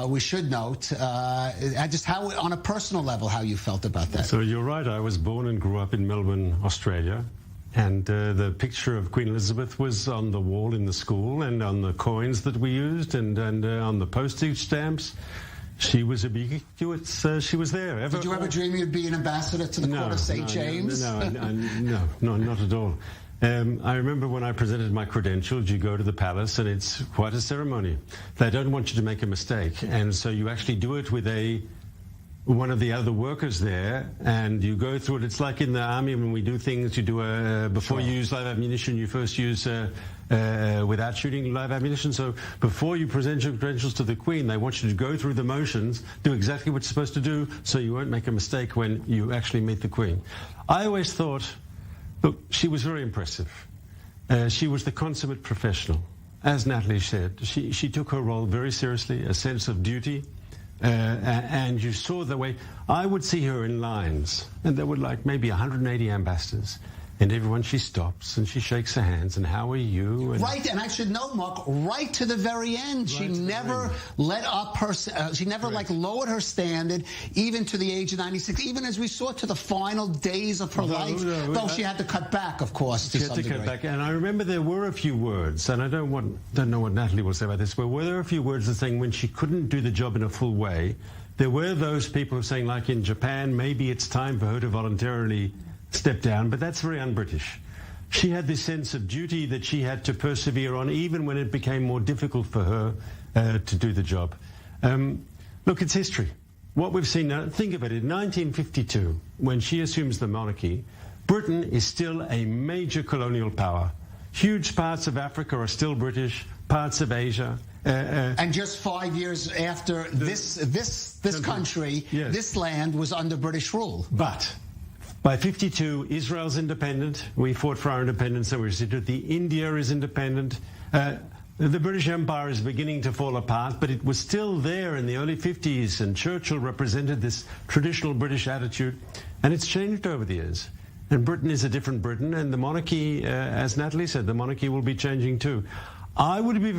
We should note just how, on a personal level, how you felt about that. So you're right. I was born and grew up in Melbourne, Australia. And the picture of Queen Elizabeth was on the wall in the school and on the coins that we used and on the postage stamps. She was ubiquitous. She was there. Did you ever dream you'd be an ambassador to the court of St. James? No, not at all. I remember when I presented my credentials, you go to the palace and it's quite a ceremony. They don't want you to make a mistake. And so you actually do it with one of the other workers there, and you go through it. It's like in the army when we do things, you do before you use live ammunition, you first use without shooting live ammunition. So before you present your credentials to the Queen, they want you to go through the motions, do exactly what you're supposed to do, so you won't make a mistake when you actually meet the Queen. I always thought, look, she was very impressive. She was the consummate professional. As Natalie said, she took her role very seriously, a sense of duty. And you saw the way I would see her in lines, and there were like maybe 180 ambassadors, and everyone she stops and she shakes her hands and how are you? And right, and I should note, Mark, right to the very end, she never let up her. She never lowered her standard, even to the age of 96. Even as we saw to the final days of her life, though she had to cut back, of course, to some degree. Cut back. And I remember there were a few words, and I don't know what Natalie will say about this, but were there a few words that saying when she couldn't do the job in a full way, there were those people who were saying, like in Japan, maybe it's time for her to voluntarily step down, but that's very un-British. She had this sense of duty that she had to persevere on, even when it became more difficult for her to do the job. Look, it's history. What we've seen now, think of it, in 1952, when she assumes the monarchy, Britain is still a major colonial power. Huge parts of Africa are still British, parts of Asia. And just 5 years after this country, this land was under British rule. But by 52, Israel's independent. We fought for our independence, so we're situated. The India is independent. The British Empire is beginning to fall apart, but it was still there in the early 50s, and Churchill represented this traditional British attitude, and it's changed over the years. And Britain is a different Britain, and the monarchy, as Natalie said, the monarchy will be changing too. I would be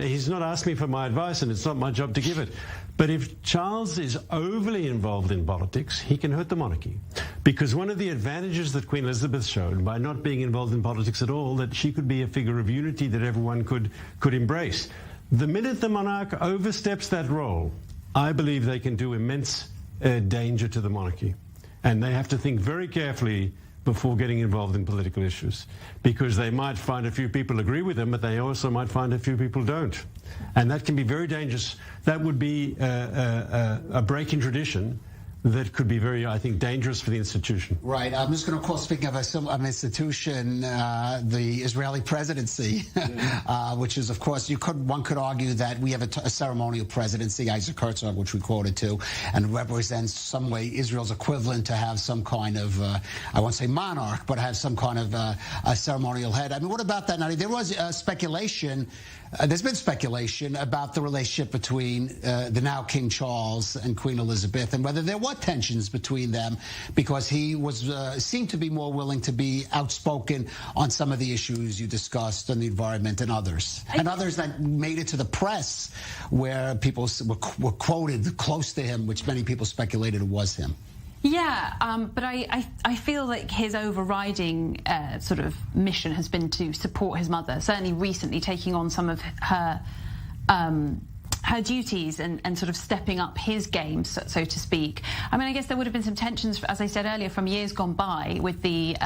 he's not asked me for my advice, and it's not my job to give it. But if Charles is overly involved in politics, he can hurt the monarchy. Because one of the advantages that Queen Elizabeth showed by not being involved in politics at all, that she could be a figure of unity that everyone could embrace. The minute the monarch oversteps that role, I believe they can do immense danger to the monarchy. And they have to think very carefully before getting involved in political issues, because they might find a few people agree with them, but they also might find a few people don't. And that can be very dangerous. That would be a break in tradition that could be very, I think, dangerous for the institution. Right. I'm just going to call, speaking of an institution, the Israeli presidency, which is, of course, one could argue that we have a ceremonial presidency, Isaac Herzog, which we quoted to, and represents some way Israel's equivalent to have some kind of, I won't say monarch, but have some kind of a ceremonial head. I mean, what about that? Now, there was speculation. There's been speculation about the relationship between the now King Charles and Queen Elizabeth, and whether there were tensions between them, because he seemed to be more willing to be outspoken on some of the issues you discussed, on the environment and others. And others that made it to the press, where people were quoted close to him, which many people speculated it was him. Yeah, but I feel like his overriding sort of mission has been to support his mother, certainly recently taking on some of her duties and sort of stepping up his game, so to speak. I mean, I guess there would have been some tensions, as I said earlier, from years gone by with the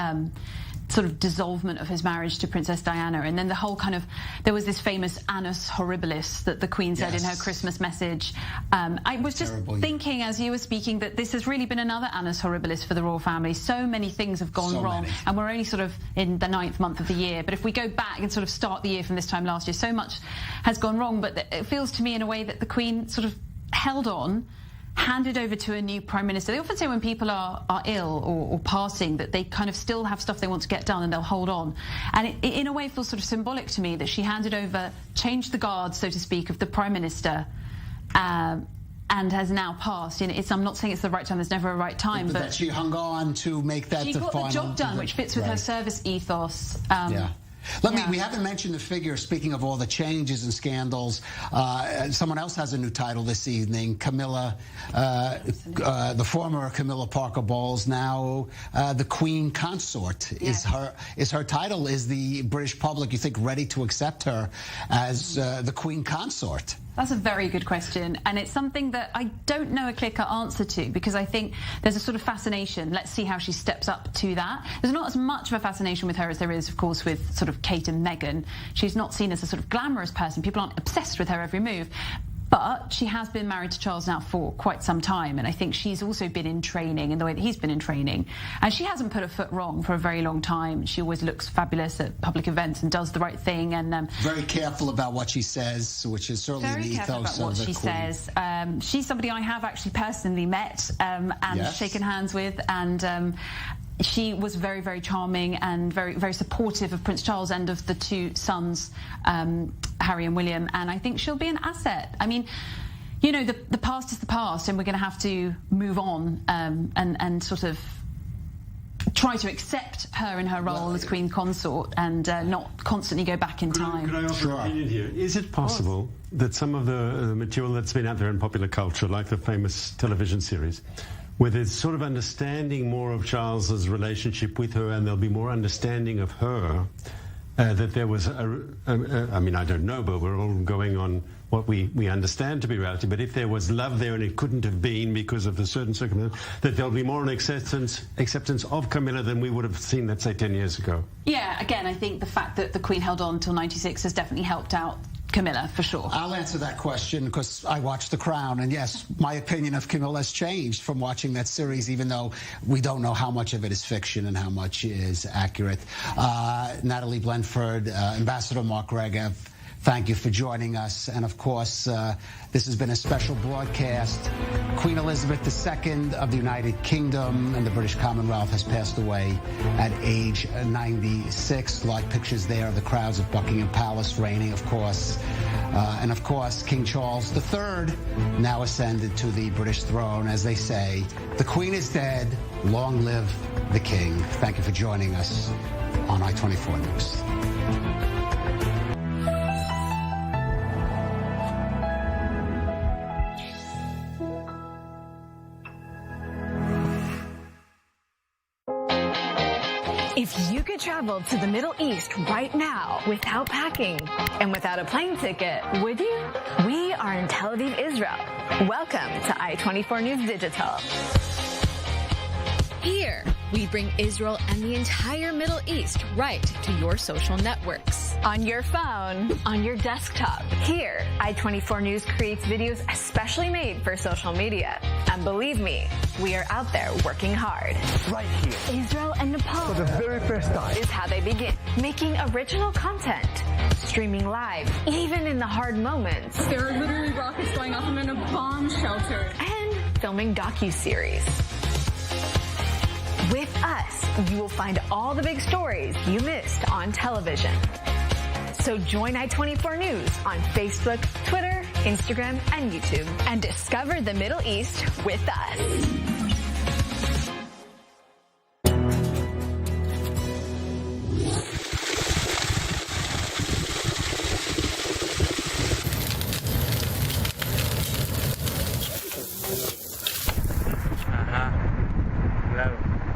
sort of dissolvement of his marriage to Princess Diana, and then the whole kind of, there was this famous annus horribilis that the Queen said in her Christmas message. I was just thinking as you were speaking that this has really been another annus horribilis for the royal family. So many things have gone wrong, and we're only sort of in the 9th month of the year, but if we go back and sort of start the year from this time last year, so much has gone wrong. But it feels to me in a way that the Queen sort of held on, handed over to a new Prime Minister. They often say when people are ill or passing that they kind of still have stuff they want to get done and they'll hold on. And it in a way feels sort of symbolic to me that she handed over, changed the guard, so to speak, of the Prime Minister, and has now passed. I'm not saying it's the right time, there's never a right time. But that she hung on to make that the final. She got the job done, which fits with her service ethos. We haven't mentioned the figure, speaking of all the changes and scandals. Someone else has a new title this evening, Camilla, the former Camilla Parker Bowles, now the Queen Consort is her title. Is the British public, you think, ready to accept her as the Queen Consort? That's a very good question, and it's something that I don't know a clear-cut answer to, because I think there's a sort of fascination. Let's see how she steps up to that. There's not as much of a fascination with her as there is, of course, with sort of Kate and Meghan. She's not seen as a sort of glamorous person. People aren't obsessed with her every move. But she has been married to Charles now for quite some time, and I think she's also been in training in the way that he's been in training. And she hasn't put a foot wrong for a very long time. She always looks fabulous at public events and does the right thing. And very careful about what she says, which is certainly the ethos of the Queen. Says. She's somebody I have actually personally met and shaken hands with, and she was very, very charming and very, very supportive of Prince Charles and of the two sons, Harry and William, and I think she'll be an asset. I mean, you know, the past is the past, and we're going to have to move on and sort of try to accept her in her role as Queen Consort and not constantly go back in time. Could I offer an opinion here? Is it possible that some of the material that's been out there in popular culture, like the famous television series, where there's sort of understanding more of Charles's relationship with her, and there'll be more understanding of her, that there was I mean, I don't know, but we're all going on what we understand to be reality, but if there was love there and it couldn't have been because of the certain circumstances, that there'll be more an acceptance of Camilla than we would have seen, let's say, 10 years ago. Yeah, again, I think the fact that the Queen held on till 96 has definitely helped out Camilla, for sure. I'll answer that question because I watched The Crown, and yes, my opinion of Camilla has changed from watching that series, even though we don't know how much of it is fiction and how much is accurate. Natalie Blenford, Ambassador Mark Regev, thank you for joining us. And of course, this has been a special broadcast. Queen Elizabeth II of the United Kingdom and the British Commonwealth has passed away at age 96. Live pictures there of the crowds at Buckingham Palace, reigning, of course. And of course, King Charles III now ascended to the British throne. As they say, the Queen is dead. Long live the King. Thank you for joining us on I-24 News. If you could travel to the Middle East right now without packing and without a plane ticket, would you? We are in Tel Aviv, Israel. Welcome to I-24 News Digital. Here, we bring Israel and the entire Middle East right to your social networks. On your phone, on your desktop. Here, I-24 News creates videos especially made for social media. And believe me, we are out there working hard. Right here. Israel and Nepal. For the very first time. Is how they begin. Making original content. Streaming live, even in the hard moments. There are literally rockets going off. I'm in a bomb shelter. And filming docuseries. With us, you will find all the big stories you missed on television. So join I-24 News on Facebook, Twitter, Instagram, and YouTube, and discover the Middle East with us.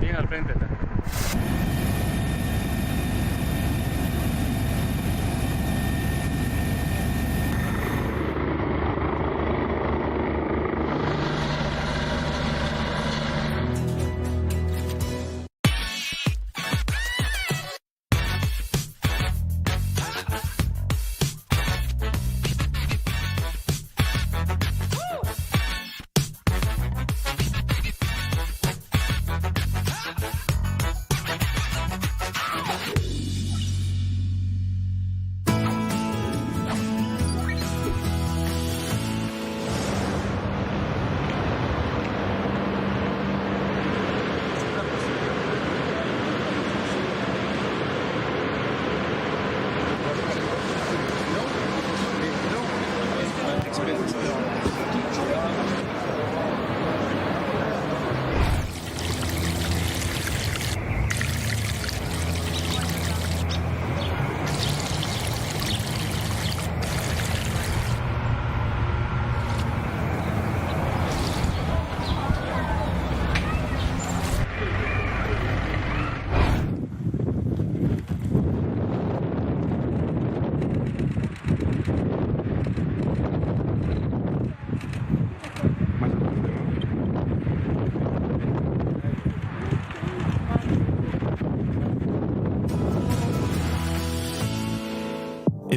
Bien al frente está.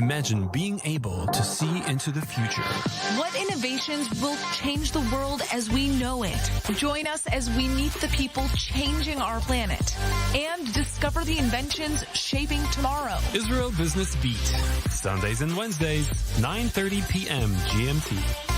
Imagine being able to see into the future. What innovations will change the world as we know it? Join us as we meet the people changing our planet and discover the inventions shaping tomorrow. Israel Business Beat, Sundays and Wednesdays, 9:30 p.m. GMT.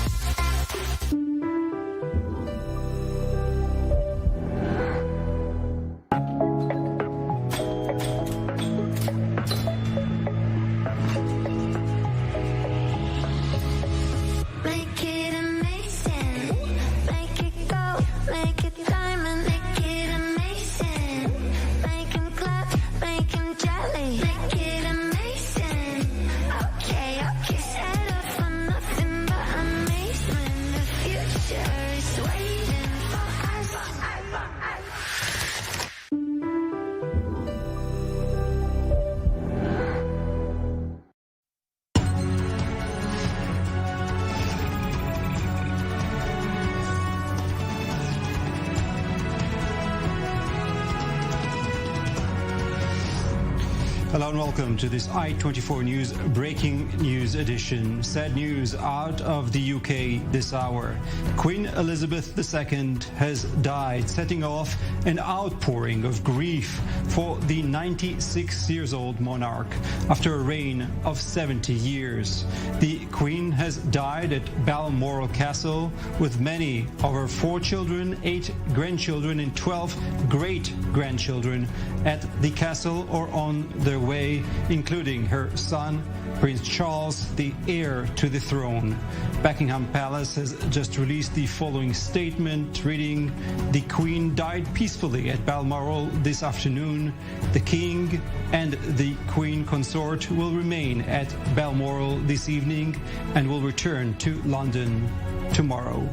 Hello and welcome to this I24 News breaking news edition. Sad news out of the UK this hour. Queen Elizabeth II has died, setting off an outpouring of grief for the 96-year-old monarch after a reign of 70 years. The Queen has died at Balmoral Castle with many of her 4 children, 8 grandchildren and 12 great-grandchildren at the castle or on their way, including her son, Prince Charles, the heir to the throne. Buckingham Palace has just released the following statement, reading, "The Queen died peacefully at Balmoral this afternoon. The King and the Queen Consort will remain at Balmoral this evening and will return to London tomorrow."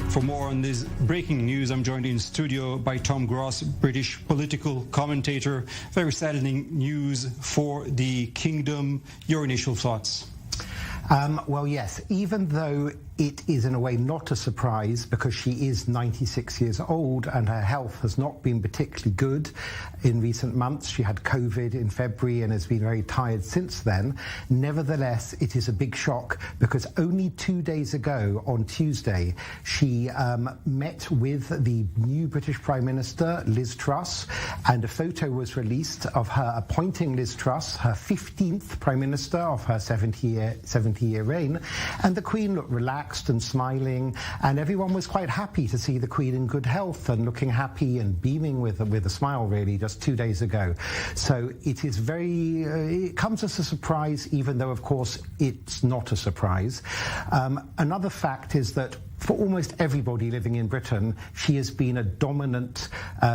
For more on this breaking news, I'm joined in studio by Tom Gross, British political commentator. Very saddening news for the kingdom. Your initial thoughts? Well, yes, even though it is in a way not a surprise because she is 96 years old and her health has not been particularly good in recent months. She had COVID in February and has been very tired since then. Nevertheless, it is a big shock because only 2 days ago on Tuesday, she met with the new British Prime Minister, Liz Truss, and a photo was released of her appointing Liz Truss, her 15th Prime Minister of her 70-year reign, and the Queen looked relaxed and smiling, and everyone was quite happy to see the Queen in good health and looking happy and beaming with a smile, really, just 2 days ago. So it is it comes as a surprise, even though, of course, it's not a surprise. Another fact is that for almost everybody living in Britain, she has been a dominant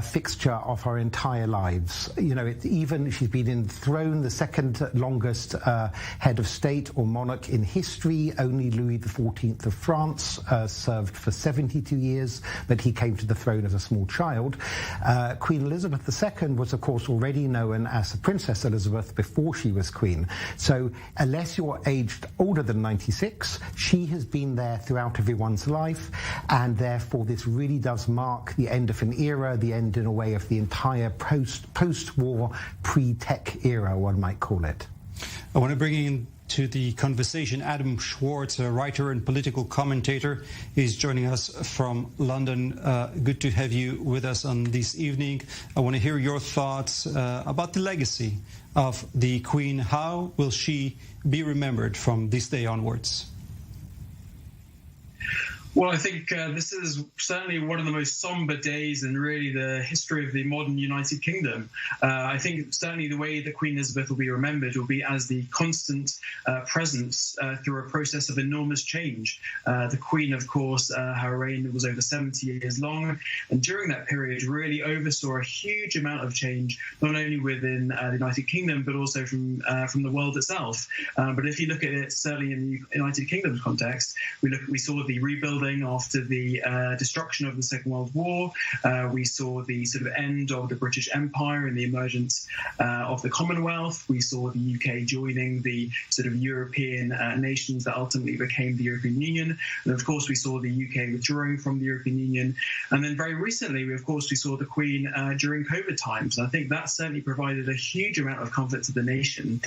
fixture of her entire lives. You know, she's been enthroned the second longest head of state or monarch in history. Only Louis XIV of France served for 72 years, but he came to the throne as a small child. Queen Elizabeth II was, of course, already known as Princess Elizabeth before she was queen. So unless you're aged older than 96, she has been there throughout everyone's life, and therefore this really does mark the end of an era, the end in a way of the entire post-war pre-tech era, one might call it. I want to bring in to the conversation Adam Schwartz, a writer and political commentator, is joining us from London. Good to have you with us on this evening. I want to hear your thoughts about the legacy of the Queen. How will she be remembered from this day onwards? Well, I think this is certainly one of the most somber days in really the history of the modern United Kingdom. I think certainly the way that Queen Elizabeth will be remembered will be as the constant presence through a process of enormous change. The Queen, of course, her reign was over 70 years long, and during that period really oversaw a huge amount of change, not only within the United Kingdom, but also from the world itself. But if you look at it, certainly in the United Kingdom's context, we saw the rebuilding rebuilding after the destruction of the Second World War. We saw the sort of end of the British Empire and the emergence of the Commonwealth. We saw the UK joining the sort of European nations that ultimately became the European Union. And of course, we saw the UK withdrawing from the European Union. And then very recently, we saw the Queen during COVID times. And I think that certainly provided a huge amount of comfort to the nation,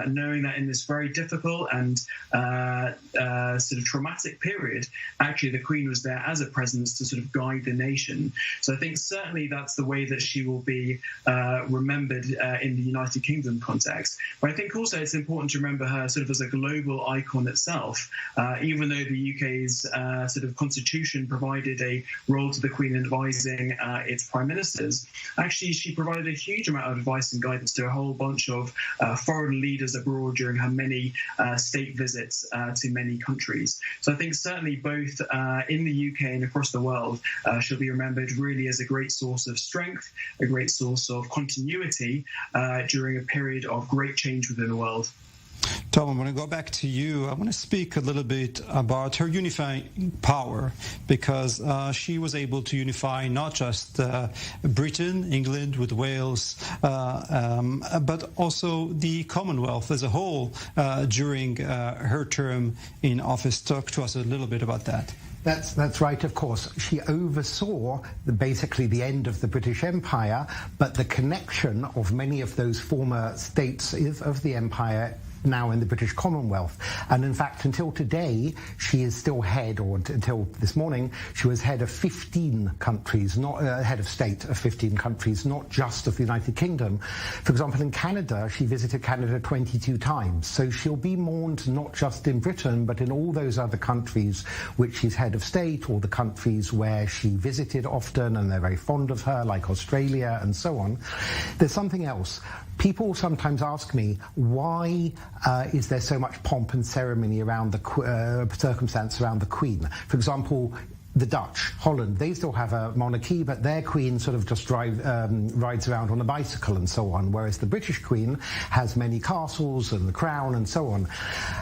knowing that in this very difficult and sort of traumatic period, actually the Queen was there as a presence to sort of guide the nation. So I think certainly that's the way that she will be remembered in the United Kingdom context. But I think also it's important to remember her sort of as a global icon itself. Even though the UK's sort of constitution provided a role to the Queen in advising its prime ministers, actually she provided a huge amount of advice and guidance to a whole bunch of foreign leaders abroad during her many state visits to many countries. So I think certainly both in the UK and across the world she'll be remembered really as a great source of strength, a great source of continuity during a period of great change within the world. Tom, I want to go back to you. I want to speak a little bit about her unifying power, because she was able to unify not just Britain, England with Wales, but also the Commonwealth as a whole during her term in office. Talk to us a little bit about that. That's right, of course. She oversaw basically the end of the British Empire, but the connection of many of those former states of the empire now in the British Commonwealth. And in fact, until today, she is still head, or until this morning, she was head of 15 countries, not head of state of 15 countries, not just of the United Kingdom. For example, in Canada, she visited Canada 22 times. So she'll be mourned not just in Britain, but in all those other countries which she's head of state, or the countries where she visited often and they're very fond of her, like Australia and so on. There's something else. People sometimes ask me, why is there so much pomp and ceremony around the circumstance around the Queen? For example, the Dutch, Holland, they still have a monarchy, but their Queen sort of just rides around on a bicycle and so on, whereas the British Queen has many castles and the crown and so on.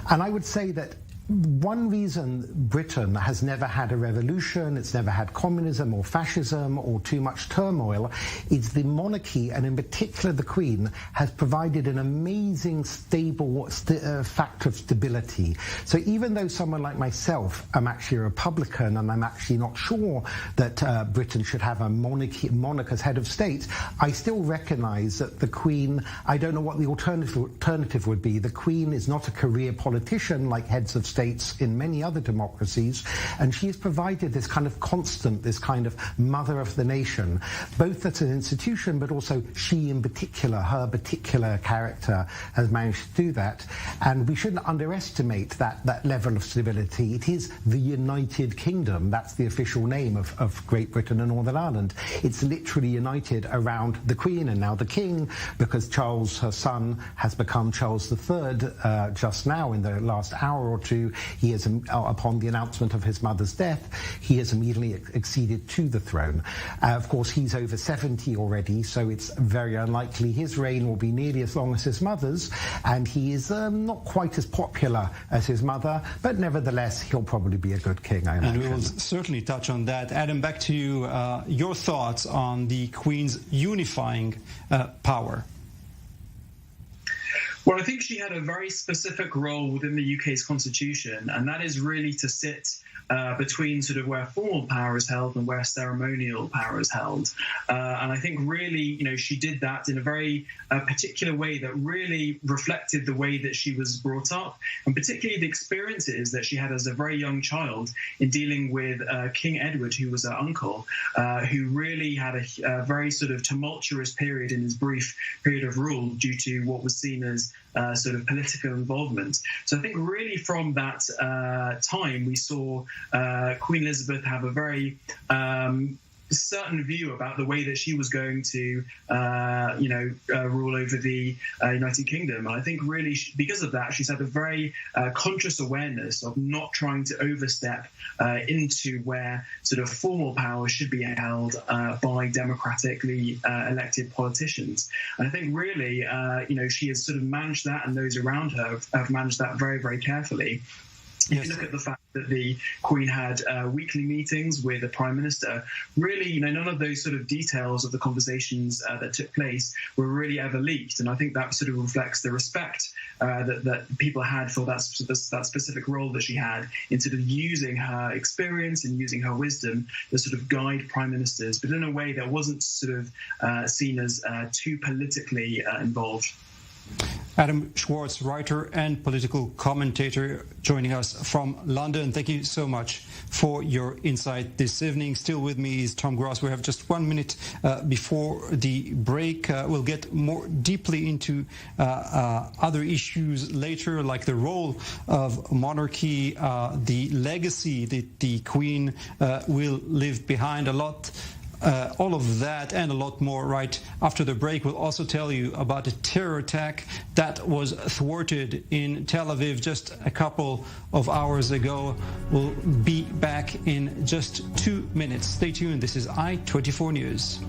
And I would say that one reason Britain has never had a revolution, it's never had communism or fascism or too much turmoil, is the monarchy, and in particular the Queen, has provided an amazing stable factor of stability. So even though someone like myself, I'm actually a Republican and I'm actually not sure that Britain should have a monarch as head of state, I still recognise that the Queen, I don't know what the alternative would be. The Queen is not a career politician like heads of state in many other democracies, and she has provided this kind of constant, this kind of mother of the nation, both as an institution, but also she in particular, her particular character has managed to do that. And we shouldn't underestimate that level of stability. It is the United Kingdom. That's the official name of Great Britain and Northern Ireland. It's literally united around the Queen and now the King, because Charles, her son, has become Charles III just now in the last hour or two. He has, upon the announcement of his mother's death, he has immediately acceded to the throne. Of course, he's over 70 already, so it's very unlikely his reign will be nearly as long as his mother's, and he is not quite as popular as his mother, but nevertheless, he'll probably be a good king, I imagine. And we will certainly touch on that. Adam, back to you. Your thoughts on the Queen's unifying power? Well, I think she had a very specific role within the UK's constitution, and that is really to sit between sort of where formal power is held and where ceremonial power is held. And I think really, she did that in a very particular way that really reflected the way that she was brought up, and particularly the experiences that she had as a very young child in dealing with King Edward, who was her uncle, who really had a very sort of tumultuous period in his brief period of rule due to what was seen as sort of political involvement. So I think really from that time we saw Queen Elizabeth have a very certain view about the way that she was going to, rule over the United Kingdom. And I think really because of that, she's had a very conscious awareness of not trying to overstep into where sort of formal power should be held by democratically elected politicians. And I think really, she has sort of managed that, and those around her have managed that very, very carefully. If you look at the fact that the Queen had weekly meetings with the Prime Minister, really, none of those sort of details of the conversations that took place were really ever leaked. And I think that sort of reflects the respect that people had for that specific role that she had in sort of using her experience and using her wisdom to sort of guide Prime Ministers, but in a way that wasn't sort of seen as too politically involved. Adam Schwartz, writer and political commentator, joining us from London. Thank you so much for your insight this evening. Still with me is Tom Gross. We have just 1 minute before the break. We'll get more deeply into other issues later, like the role of monarchy, the legacy that the Queen will leave behind. All of that and a lot more right after the break. We'll also tell you about a terror attack that was thwarted in Tel Aviv just a couple of hours ago. We'll be back in just 2 minutes. Stay tuned. This is I-24 News.